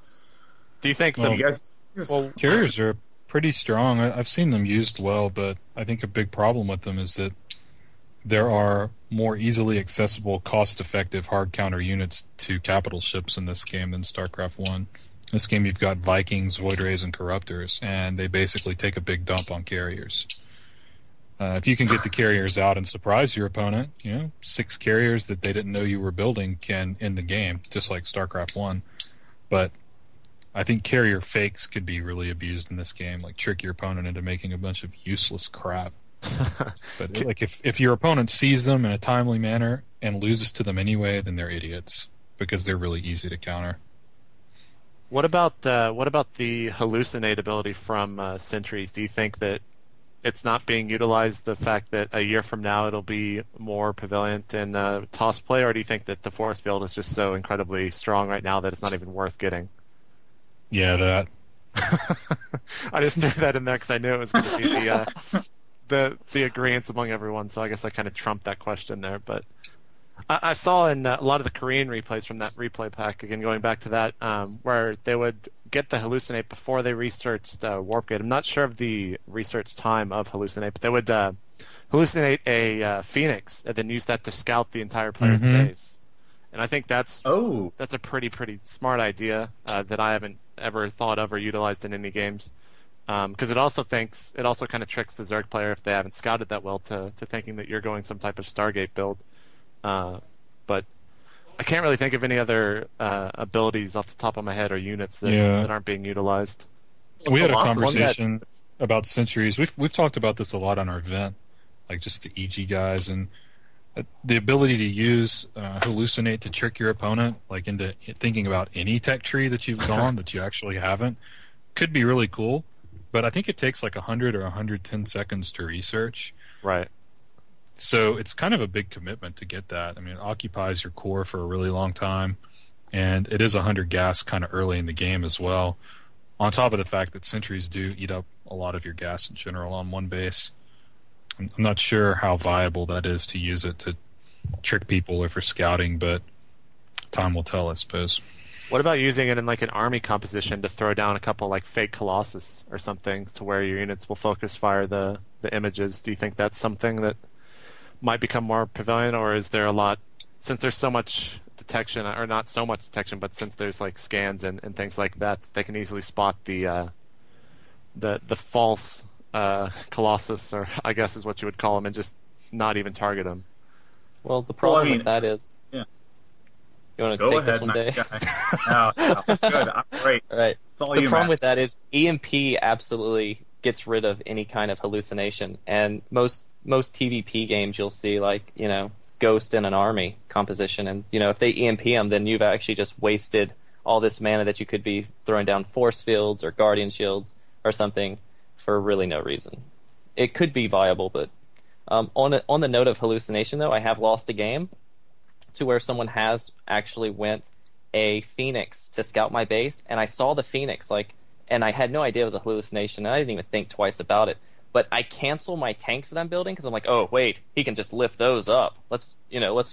Do you think carriers are pretty strong. I've seen them used well, but I think a big problem with them is that there are more easily accessible, cost-effective hard counter units to capital ships in this game than StarCraft 1. In this game, you've got Vikings, Void Rays, and Corruptors, and they basically take a big dump on carriers. If you can get the carriers out and surprise your opponent, 6 carriers that they didn't know you were building can end the game, just like StarCraft 1. But I think carrier fakes could be really abused in this game, like trick your opponent into making a bunch of useless crap. But like if your opponent sees them in a timely manner and loses to them anyway, then they're idiots, because they're really easy to counter. What about the hallucinate ability from Sentries? Do you think that it's not being utilized, the fact that a year from now it'll be more prevalent in toss play, or do you think that the force field is just so incredibly strong right now that it's not even worth getting? Yeah, that. I just threw that in there because I knew it was going to be the agreement among everyone, so I guess I kind of trumped that question there. But I saw in a lot of the Korean replays from that replay pack, again, going back to that, where they would get the hallucinate before they researched Warp Gate. I'm not sure of the research time of hallucinate, but they would hallucinate a Phoenix and then use that to scout the entire player's base. And I think that's a pretty smart idea that I haven't ever thought of or utilized in any games. Because it also kind of tricks the Zerg player if they haven't scouted that well to thinking that you're going some type of Stargate build. But I can't really think of any other abilities off the top of my head or units that aren't being utilized. We had a conversation about sentries. We've talked about this a lot on our event, like just the EG guys and the ability to use hallucinate to trick your opponent, like into thinking about any tech tree that you've gone that you actually haven't, could be really cool. But I think it takes like 100 or 110 seconds to research. Right. So it's kind of a big commitment to get that. I mean, it occupies your core for a really long time, and it is 100 gas kind of early in the game as well. On top of the fact that sentries do eat up a lot of your gas in general on one base. I'm not sure how viable that is to use it to trick people or for scouting, but time will tell, I suppose. What about using it in like an army composition to throw down a couple like fake Colossus or something to where your units will focus fire the images? Do you think that's something that might become more prevalent, or is there a lot, since there's so much detection, or not so much detection, but since there's like scans and things like that, they can easily spot the false Colossus, or I guess is what you would call them, and just not even target them? Well, the problem with that is... Yeah. You want to Go take ahead, this one, nice Dave? guy. No, good. I'm great. All right. It's all The you, problem Matt. with that is EMP absolutely gets rid of any kind of hallucination, and most TVP games you'll see like Ghost in an army composition, and if they EMP them, then you've actually just wasted all this mana that you could be throwing down force fields or guardian shields or something for really no reason. It could be viable, but on the note of hallucination, though, I have lost a game to where someone has actually went a Phoenix to scout my base, and I saw the Phoenix, and I had no idea it was a hallucination, and I didn't even think twice about it. But I cancel my tanks that I'm building because I'm like, oh wait, he can just lift those up. Let's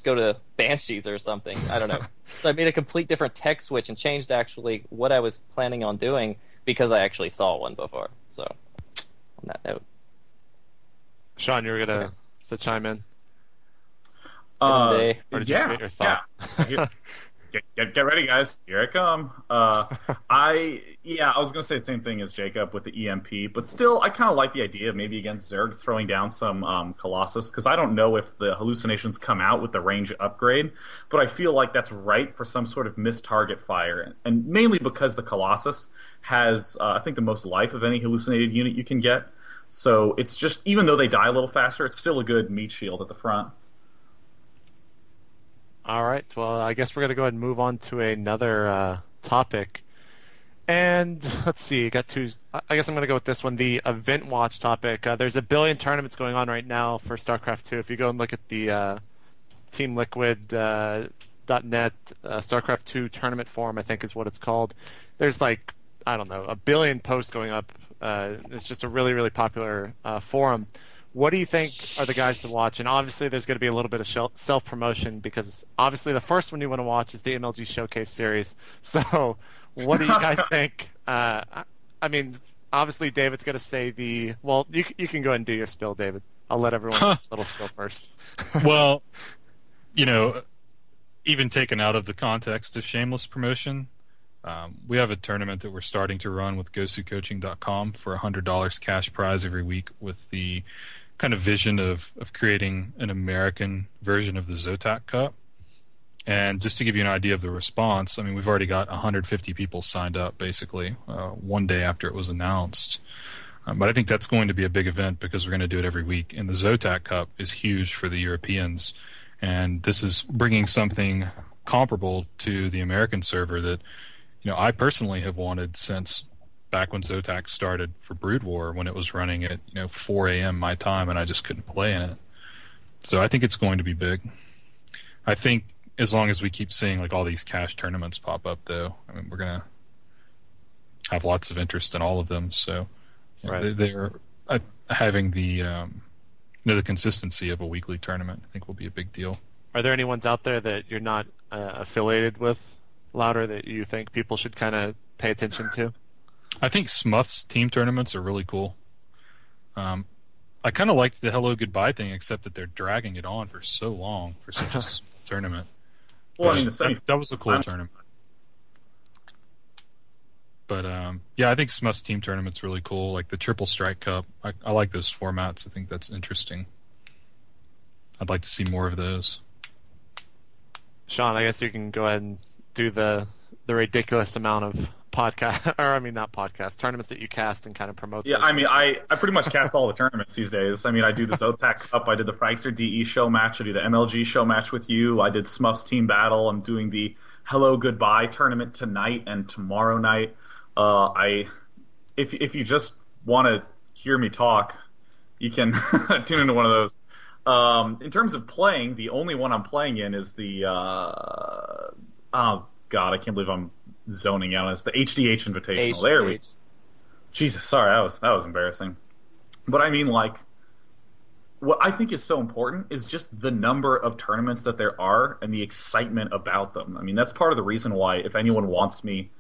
go to Banshees or something. I don't know. So I made a complete different tech switch and changed actually what I was planning on doing because I actually saw one before. So on that note, Sean, you were gonna to chime in. Uh, Or did you yeah, forget your thought? yeah. Get ready, guys. Here I come. I was gonna say the same thing as Jacob with the EMP, but still, I kind of like the idea of maybe against Zerg throwing down some Colossus, because I don't know if the hallucinations come out with the range upgrade, but I feel like that's ripe for some sort of missed target fire, and mainly because the Colossus has, I think, the most life of any hallucinated unit you can get. So it's just, even though they die a little faster, it's still a good meat shield at the front. All right. Well, I guess we're going to go ahead and move on to another topic. And let's see. I guess I'm going to go with this one, the Event Watch topic. There's a billion tournaments going on right now for Starcraft 2. If you go and look at the TeamLiquid.net Starcraft 2 tournament forum, I think is what it's called. There's like, I don't know, a billion posts going up. It's just a really, really popular forum. What do you think are the guys to watch? And obviously there's going to be a little bit of self-promotion, because obviously the first one you want to watch is the MLG Showcase series. So what do you guys think? I mean, obviously David's going to say well, you can go ahead and do your spill, David. I'll let everyone little spill first. Well, even taken out of the context of shameless promotion, we have a tournament that we're starting to run with gosucoaching.com for $100 cash prize every week, with the kind of vision of creating an American version of the Zotac Cup. And just to give you an idea of the response, I mean, we've already got 150 people signed up, basically, one day after it was announced. But I think that's going to be a big event, because we're going to do it every week. And the Zotac Cup is huge for the Europeans. And this is bringing something comparable to the American server that, I personally have wanted since back when Zotac started for Brood War, when it was running at 4 a.m. my time, and I just couldn't play in it. So I think it's going to be big. I think as long as we keep seeing like all these cash tournaments pop up, though, I mean, we're gonna have lots of interest in all of them. So right. They're having the the consistency of a weekly tournament, I think, will be a big deal. Are there any ones out there that you're not affiliated with, Louder, that you think people should kind of pay attention to? I think Smuff's team tournaments are really cool. I kind of liked the hello goodbye thing, except that they're dragging it on for so long for such a small tournament. Well, I mean, that was a cool tournament. But yeah, I think Smuff's team tournament's really cool. Like the Triple Strike Cup, I like those formats. I think that's interesting. I'd like to see more of those. Sean, I guess you can go ahead and do the ridiculous amount of podcast, or I mean not podcast, tournaments that you cast and kind of promote. Yeah, those. I mean, I pretty much cast all the tournaments these days. I mean, I do the Zotac Cup, I did the Fragster DE show match, I do the MLG show match with you, I did Smuff's Team Battle, I'm doing the Hello Goodbye tournament tonight and tomorrow night. If you just want to hear me talk, you can tune into one of those. In terms of playing, the only one I'm playing in is the oh god, I can't believe I'm zoning out. It's the HDH Invitational. There we. Jesus, sorry, that was embarrassing. But I mean, like, what I think is so important is just the number of tournaments that there are and the excitement about them. I mean, that's part of the reason why, if anyone wants me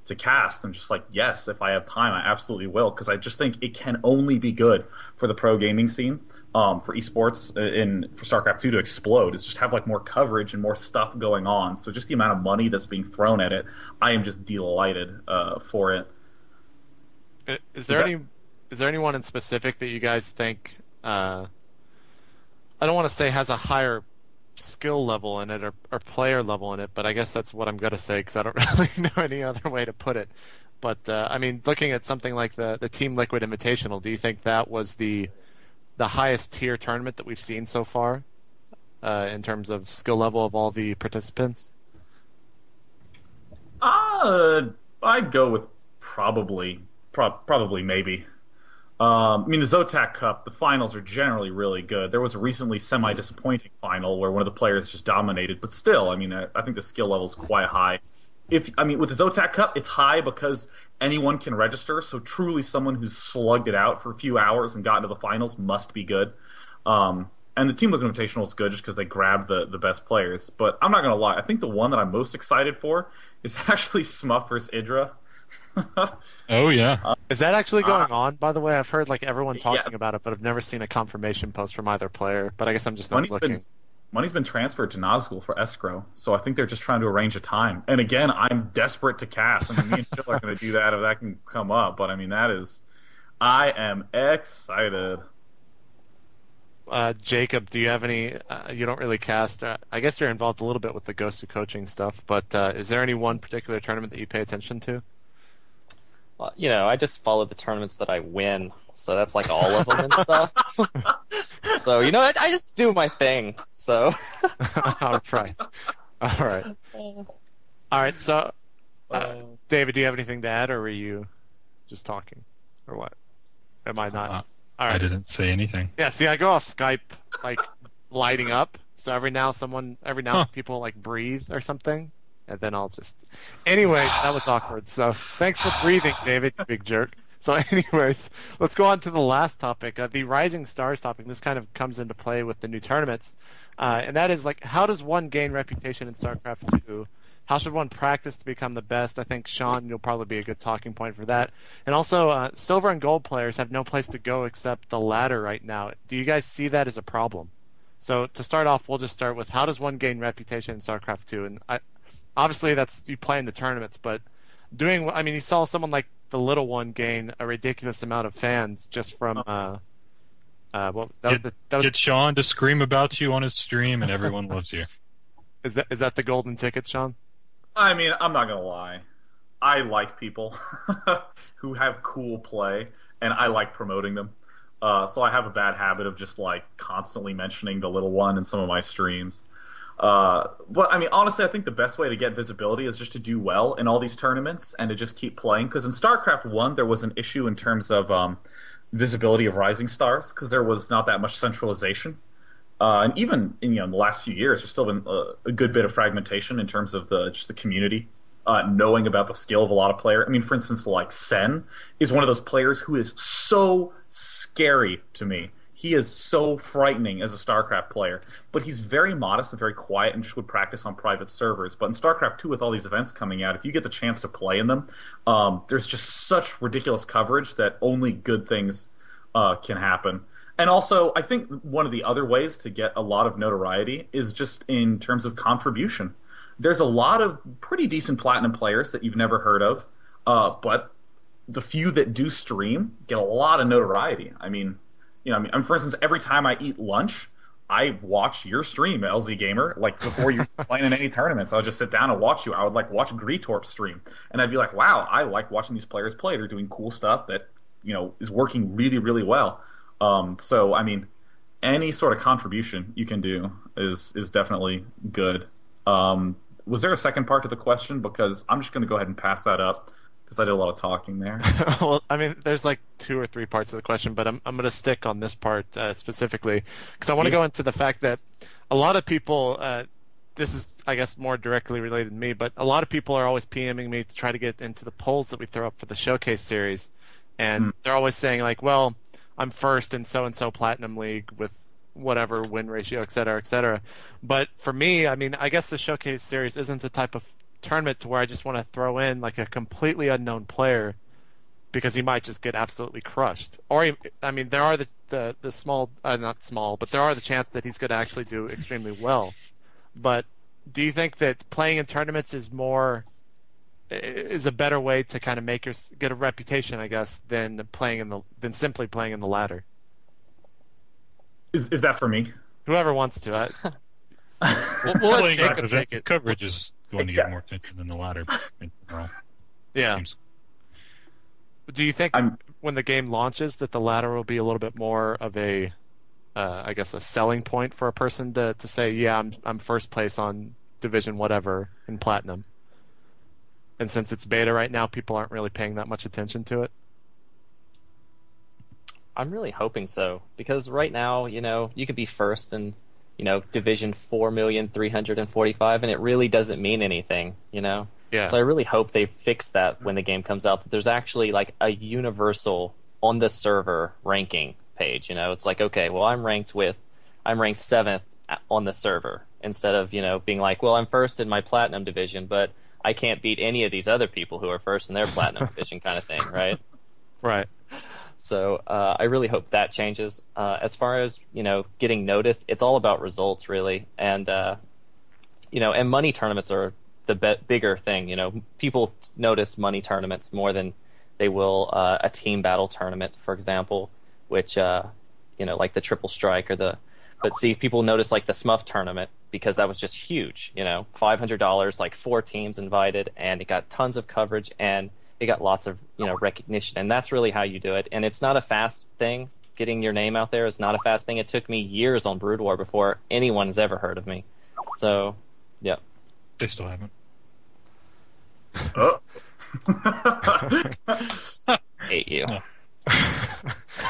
to cast, I'm just like, yes, if I have time, I absolutely will, because I just think it can only be good for the pro gaming scene, for esports, for Starcraft 2 to explode, is just have like more coverage and more stuff going on. So just the amount of money that's being thrown at it, I am just delighted for it. Is there anyone in specific that you guys think, I don't want to say has a higher skill level in it or player level in it, but I guess that's what I'm going to say because I don't really know any other way to put it. But I mean, looking at something like the Team Liquid Invitational, do you think that was the highest tier tournament that we've seen so far in terms of skill level of all the participants? I'd go with probably maybe. I mean, the Zotac Cup, the finals are generally really good. There was a recently semi-disappointing final where one of the players just dominated, but still, I mean, I think the skill level is quite high. With the Zotac Cup, it's high because anyone can register, so truly someone who's slugged it out for a few hours and gotten to the finals must be good. And the Team Liquid Invitational is good just because they grabbed the best players. But I'm not going to lie, I think the one that I'm most excited for is actually Smuff versus Idra. Oh yeah, is that actually going on? By the way, I've heard like everyone talking about it, but I've never seen a confirmation post from either player. But I guess I'm just not looking. Money's been transferred to Nazgul for escrow, so I think they're just trying to arrange a time. And again, I'm desperate to cast. I mean, me and Phil are going to do that if that can come up. But I mean, I am excited. Jacob, do you have any? You don't really cast. I guess you're involved a little bit with the Ghost of Coaching stuff. But is there any one particular tournament that you pay attention to? Well, I just follow the tournaments that I win, so that's like all of them and stuff. So, I just do my thing, so. All right. So, David, do you have anything to add, or were you just talking, or what? Am I not? All right. I didn't say anything. Yeah, see, I go off Skype, like, lighting up, so every now people, like, breathe or something. And then I'll just... Anyways, that was awkward. So thanks for breathing, David, you big jerk. So anyways, let's go on to the last topic. The Rising Stars topic. This kind of comes into play with the new tournaments. And that is, like, how does one gain reputation in StarCraft 2? How should one practice to become the best? I think, Sean, you'll probably be a good talking point for that. And also, silver and gold players have no place to go except the ladder right now. Do you guys see that as a problem? So to start off, we'll just start with how does one gain reputation in StarCraft 2? And obviously, that's you play in the tournaments, but you saw someone like the little one gain a ridiculous amount of fans just from get Sean to scream about you on his stream, and everyone loves you. Is that the golden ticket, Sean? I mean, I'm not gonna lie, I like people who have cool play, and I like promoting them. So I have a bad habit of just like constantly mentioning the little one in some of my streams. But I mean, honestly, I think the best way to get visibility is just to do well in all these tournaments and to just keep playing. Because in StarCraft 1, there was an issue in terms of visibility of Rising Stars because there was not that much centralization. And even in the last few years, there's still been a good bit of fragmentation in terms of just the community knowing about the skill of a lot of players. I mean, for instance, like Sen is one of those players who is so scary to me. he is so frightening as a StarCraft player. But he's very modest and very quiet and just would practice on private servers. But in StarCraft 2, with all these events coming out, if you get the chance to play in them, there's just such ridiculous coverage that only good things can happen. And also, I think one of the other ways to get a lot of notoriety is just in terms of contribution. There's a lot of pretty decent Platinum players that you've never heard of, but the few that do stream get a lot of notoriety. I mean, for instance, every time I eat lunch, I watch your stream, LzGaMeR. Like, before you're playing in any tournaments, I'll just sit down and watch you. I would, like, watch Greetorp stream, and I'd be like, wow, I like watching these players play. They're doing cool stuff that, is working really, really well. So, I mean, any sort of contribution you can do is definitely good. Was there a second part to the question? Because I'm just going to go ahead and pass that up, because I did a lot of talking there. Well, I mean, there's like 2 or 3 parts of the question, but I'm going to stick on this part specifically, because I want to go into the fact that a lot of people, this is, I guess, more directly related to me, but a lot of people are always PMing me to try to get into the polls that we throw up for the Showcase series, and they're always saying, like, well, I'm first in so-and-so Platinum League with whatever win ratio, et cetera, et cetera. But for me, I mean, I guess the Showcase series isn't the type of tournament to where I just want to throw in like a completely unknown player because he might just get absolutely crushed. Or, I mean, there are the small, not small, but there are the chance that he's going to actually do extremely well. But do you think that playing in tournaments is a better way to kind of get a reputation, I guess, than simply playing in the ladder? Is that for me? Whoever wants to. We'll let Jacob take it. Coverage is going to get more attention than the ladder in general. Yeah. Do you think when the game launches that the ladder will be a little bit more of a, I guess, a selling point for a person to say, yeah, I'm first place on division whatever in Platinum? And since it's beta right now, people aren't really paying that much attention to it? I'm really hoping so, because right now, you could be first in, division 4,345,000, and it really doesn't mean anything, Yeah. So I really hope they fix that when the game comes out, that there's actually like a universal on the server ranking page, It's like, okay, well, I'm ranked 7th on the server, instead of, being like, well, I'm first in my Platinum division, but I can't beat any of these other people who are first in their Platinum division kind of thing, right? Right. So I really hope that changes. As far as, getting noticed, it's all about results, really. And, and money tournaments are the bigger thing. People notice money tournaments more than they will a team battle tournament, for example, which, like the Triple Strike But see, people notice like the Smuff tournament because that was just huge, $500, like 4 teams invited, and it got tons of coverage, and it got lots of, recognition. And that's really how you do it. And it's not a fast thing. Getting your name out there is not a fast thing. It took me years on Brood War before anyone's ever heard of me. So, yeah. They still haven't. Oh. Hate you. All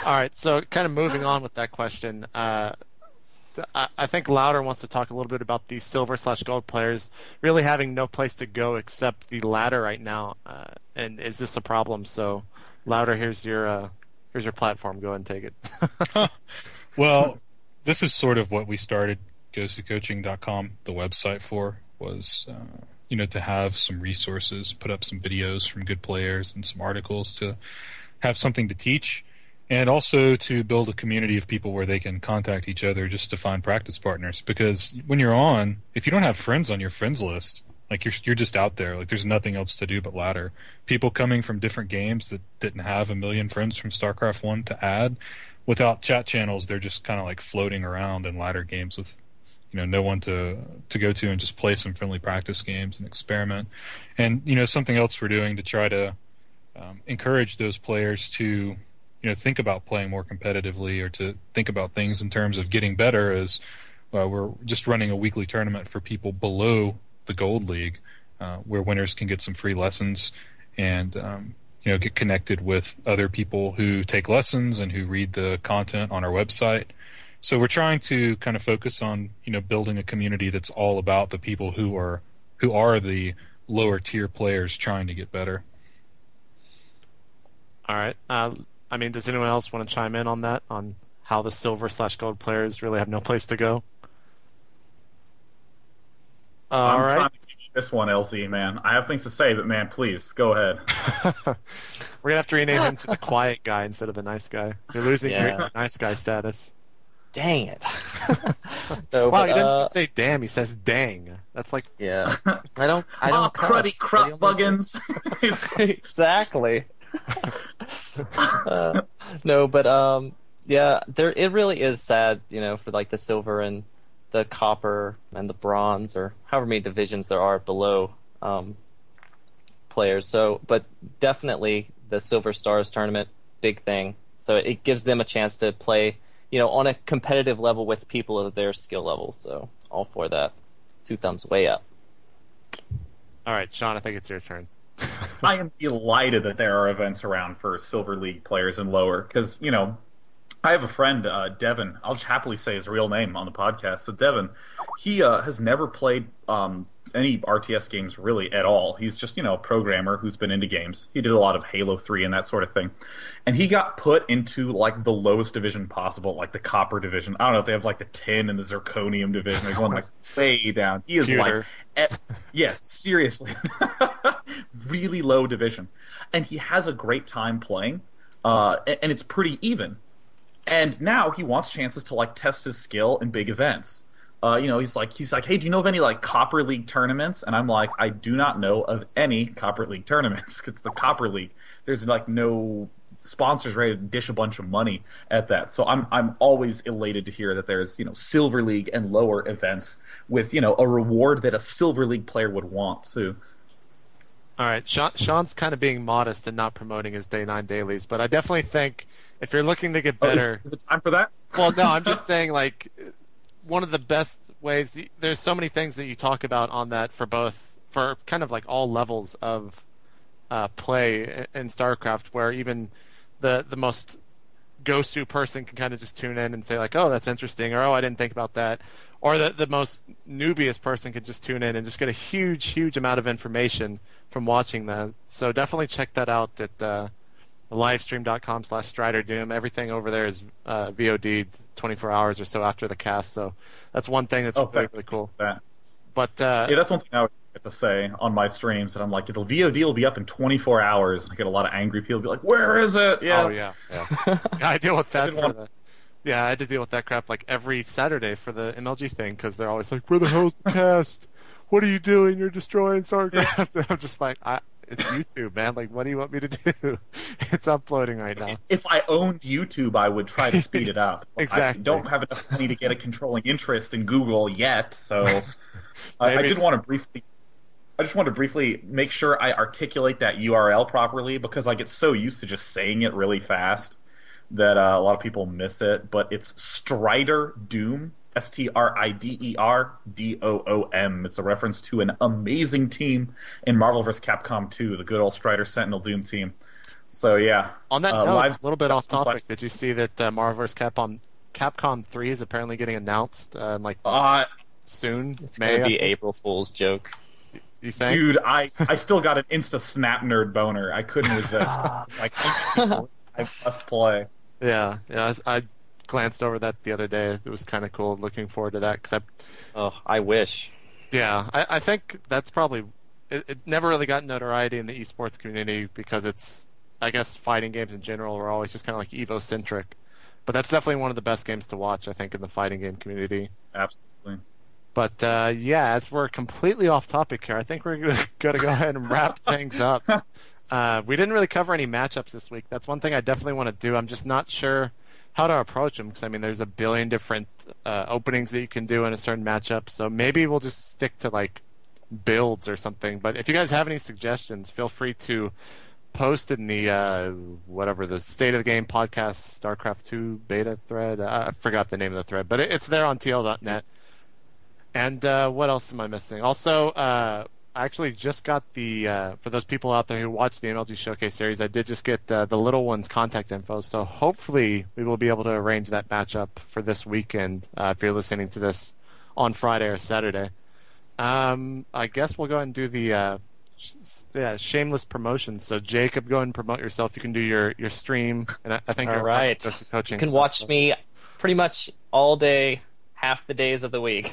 right, so kind of moving on with that question, I think Louder wants to talk a little bit about these silver/gold players really having no place to go except the ladder right now. And is this a problem? So, Louder, here's your platform. Go ahead and take it. Well, this is sort of what we started GoSuCoaching.com, the website, for, was to have some resources, put up some videos from good players and some articles to have something to teach. And also to build a community of people where they can contact each other just to find practice partners. Because when you're on, if you don't have friends on your friends list, like you're just out there. Like there's nothing else to do but ladder. People coming from different games that didn't have a million friends from StarCraft 1 to add, without chat channels, they're just kind of like floating around in ladder games with no one to go to and just play some friendly practice games and experiment. And something else we're doing to try to encourage those players to think about playing more competitively, or to think about things in terms of getting better, is we're just running a weekly tournament for people below the Gold League, where winners can get some free lessons and get connected with other people who take lessons and who read the content on our website. So we're trying to kind of focus on building a community that's all about the people who are the lower tier players trying to get better. All right. I mean, does anyone else want to chime in on that? On how the silver/gold players really have no place to go. All I'm right. trying to give you this one, LZ, man. I have things to say, but man, please go ahead. We're gonna have to rename him to the quiet guy instead of the nice guy. You're losing Yeah. your nice guy status. Dang it. No, Wow, but, he didn't say damn. He says dang. That's like yeah. I don't Oh, cuss. cruddy What do you crap want me to buggins. do? Exactly. No, but yeah, it really is sad, for like the silver and the copper and the bronze, or however many divisions there are below players. So, but definitely the Silver Stars tournament, big thing. So it gives them a chance to play, on a competitive level with people of their skill level. So all for that. 2 thumbs way up. all right, Sean. I think it's your turn. I am delighted that there are events around for Silver League players and lower, because, I have a friend, Devin. I'll just happily say his real name on the podcast. So Devin, he has never played any RTS games really at all. He's just, a programmer who's been into games. He did a lot of Halo 3 and that sort of thing. And he got put into, like, the lowest division possible, like the Copper division. I don't know if they have, like, the Tin and the Zirconium division. They're going, like, way down. He is, Pewter. yes, seriously. Really low division. And he has a great time playing, and it's pretty even. And now he wants chances to like test his skill in big events. He's like, hey, do you know of any like Copper League tournaments? And I'm like, I do not know of any Copper League tournaments. It's the Copper League. There's like no sponsors ready to dish a bunch of money at that. So I'm always elated to hear that there's Silver League and lower events with a reward that a Silver League player would want too. All right, Sean's kind of being modest and not promoting his Day 9 dailies, but I definitely think if you're looking to get better... Is it time for that? Well, no, I'm just saying, like, one of the best ways... There's so many things that you talk about on that for kind of like all levels of play in StarCraft, where even the most go-to person can kind of just tune in and say, like, oh, that's interesting, or oh, I didn't think about that. Or the most newbiest person could just tune in and just get a huge, huge amount of information from watching that. So definitely check that out at livestream.com/StriderDoom. Everything over there is VOD 24 hours or so after the cast. So that's one thing that's really, really cool. But yeah, that's one thing I would get to say on my streams. That I'm like, the VOD will be up in 24 hours. And I get a lot of angry people be like, where is it? Yeah. Oh, yeah. I deal with that I had to deal with that crap like every Saturday for the MLG thing, because they're always like, where the hell's the cast? What are you doing? You're destroying Starcraft. And I'm just like, it's YouTube, man. Like, what do you want me to do? It's uploading right now. If I owned YouTube, I would try to speed it up. Exactly. I don't have enough money to get a controlling interest in Google yet, so I just want to briefly make sure I articulate that URL properly, because I get so used to just saying it really fast that a lot of people miss it. But it's Strider Doom, StriderDoom. It's a reference to an amazing team in Marvel vs. Capcom 2, the good old Strider Sentinel Doom team. So yeah. On that note, a little bit off topic, did you see that Marvel vs. Capcom 3 is apparently getting announced soon? It's going to be April Fool's joke. You think? Dude, I still got an Insta Snap nerd boner. I couldn't resist. It's like, I must play. Yeah. I glanced over that the other day. It was kind of cool. Looking forward to that. I wish. Yeah, I think that's probably... It never really got notoriety in the esports community because it's... I guess fighting games in general are always just kind of like Evo-centric. But that's definitely one of the best games to watch, I think, in the fighting game community. Absolutely. But, as we're completely off topic here, I think we're going to go ahead and wrap things up. We didn't really cover any matchups this week. That's one thing I definitely want to do. I'm just not sure how to approach them, because, there's a billion different openings that you can do in a certain matchup. So maybe we'll just stick to, like, builds or something. But if you guys have any suggestions, feel free to post in the, the State of the Game podcast StarCraft 2 beta thread. I forgot the name of the thread, but it's there on TL.net. And what else am I missing? Also, I actually just got the, for those people out there who watch the MLG Showcase series, I did just get the Little One's contact info. So hopefully we will be able to arrange that matchup for this weekend if you're listening to this on Friday or Saturday. I guess we'll go ahead and do the shameless promotions. So Jacob, go ahead and promote yourself. You can do your stream. And I think All you're right. coaching. You can watch me pretty much all day, half the days of the week,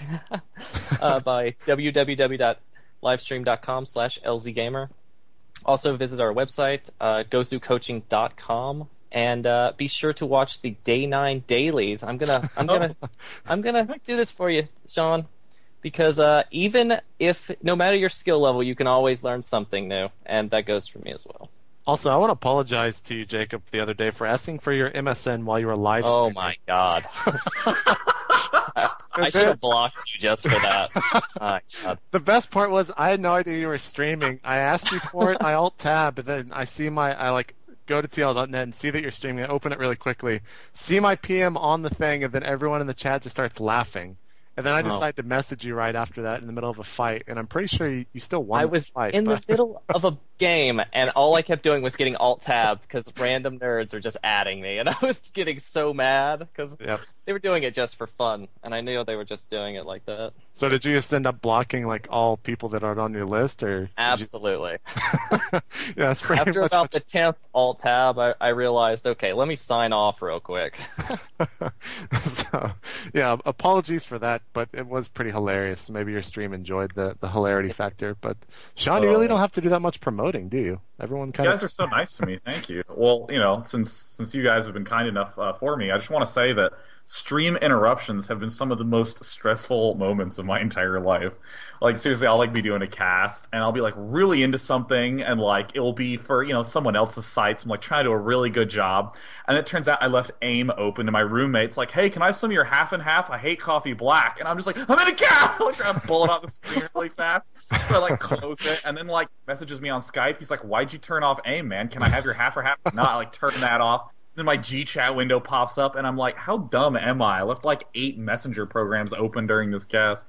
by www.livestream.com/LzGaMeR. Also visit our website, gozucoaching.com, and be sure to watch the Day 9 dailies. I'm gonna do this for you, Sean, because even if no matter your skill level, you can always learn something new, and that goes for me as well. Also, I want to apologize to you, Jacob, the other day for asking for your MSN while you were live streaming. Oh my god. I should have blocked you just for that. My God. The best part was I had no idea you were streaming. I asked you for it, I alt-tab, and then I go to TL.net and see that you're streaming. I open it really quickly, see my PM on the thing, and then everyone in the chat just starts laughing. And then I decide to message you right after that in the middle of a fight, and I'm pretty sure you still won I was the fight. in the middle of a game, and all I kept doing was getting alt-tabbed because random nerds were just adding me, and I was getting so mad because they were doing it just for fun, and I knew they were just doing it like that. So did you just end up blocking like all people that aren't on your list, or Absolutely. Yeah, that's pretty After much about the 10th alt-tab, I realized, okay, let me sign off real quick. So, yeah, apologies for that, but it was pretty hilarious. Maybe your stream enjoyed the hilarity factor. But Sean, you really don't have to do that much promoting, do you? Everyone kind You guys are so nice to me. Thank you. Well, since you guys have been kind enough for me, I just want to say that stream interruptions have been some of the most stressful moments of my entire life. Like, seriously, I'll be doing a cast, and I'll be really into something, and it'll be for someone else's site. So I'm trying to do a really good job, and it turns out I left AIM open, to my roommate's like, "Hey, can I have some of your half and half? I hate coffee black." And I'm just like, "I'm in a cast!" Trying to pull it off the screen really fast. So I close it, and then messages me on Skype. He's like, "Why'd you turn off AIM, man? Can I have your half or half?" Not turn that off. Then my G-chat window pops up, and I'm like, how dumb am I? I left 8 messenger programs open during this cast.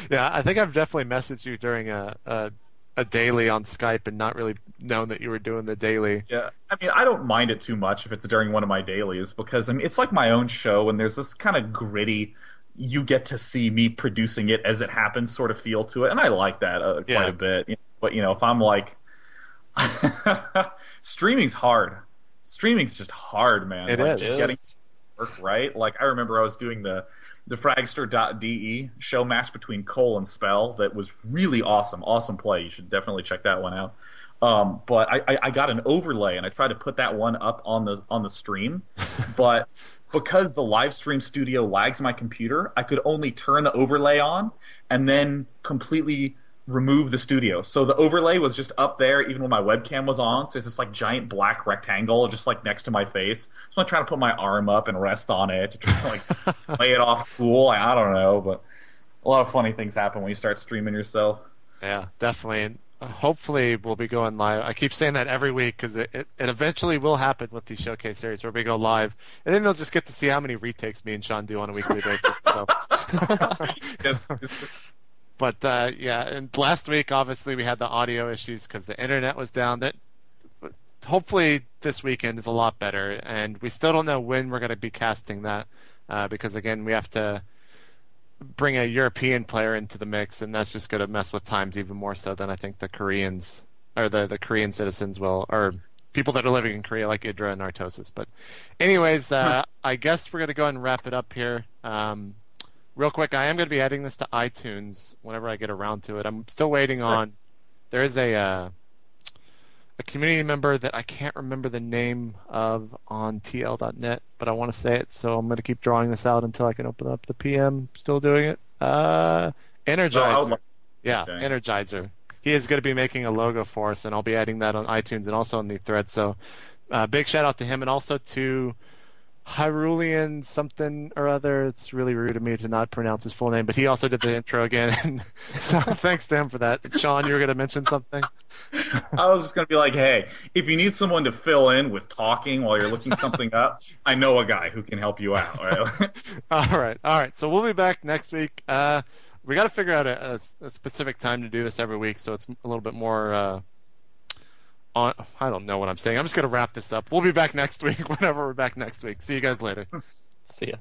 Yeah, I think I've definitely messaged you during a daily on Skype and not really known that you were doing the daily. Yeah, I don't mind it too much if it's during one of my dailies, because it's like my own show, and there's this kind of gritty, you get to see me producing it as it happens sort of feel to it, and I like that quite a bit. But if I'm streaming's hard. Streaming's just hard, man. It is. Just getting work right. I remember I was doing the Fragster.de show match between Cole and Spell that was really awesome. Awesome play. You should definitely check that one out. But I got an overlay, and I tried to put that one up on the stream, but because the live stream studio lags my computer, I could only turn the overlay on and then completely remove the studio. So the overlay was just up there even when my webcam was on. So it's this giant black rectangle just next to my face. So I'm trying to put my arm up and rest on it to try to play it off cool. I don't know, but a lot of funny things happen when you start streaming yourself. Yeah, definitely. And hopefully we'll be going live. I keep saying that every week because it eventually will happen with these showcase series where we go live, and then they'll just get to see how many retakes me and Sean do on a weekly basis. So. Yes. But yeah, and last week obviously we had the audio issues because the internet was down. That hopefully this weekend is a lot better, and we still don't know when we're going to be casting that because again we have to bring a European player into the mix, and that's just going to mess with times even more so than I think the Koreans or the Korean citizens will, or people that are living in Korea like Idra and Artosis. But anyways, I guess we're going to go ahead and wrap it up here. Real quick, I am going to be adding this to iTunes whenever I get around to it. I'm still waiting on. There is a community member that I can't remember the name of on TL.net, but I want to say it, so I'm going to keep drawing this out until I can open up the PM. Still doing it. Energizer. Yeah, Energizer. He is going to be making a logo for us, and I'll be adding that on iTunes and also on the thread. So big shout out to him, and also to Hyrulean something or other. It's really rude of me to not pronounce his full name, but he also did the intro again. So thanks to him for that. Sean, you were going to mention something? I was just going to be like, hey, if you need someone to fill in with talking while you're looking something up, I know a guy who can help you out. Right? All right. So we'll be back next week. We got to figure out a specific time to do this every week, so it's a little bit more I don't know what I'm saying. I'm just going to wrap this up. We'll be back next week whenever we're back next week. See you guys later. See ya.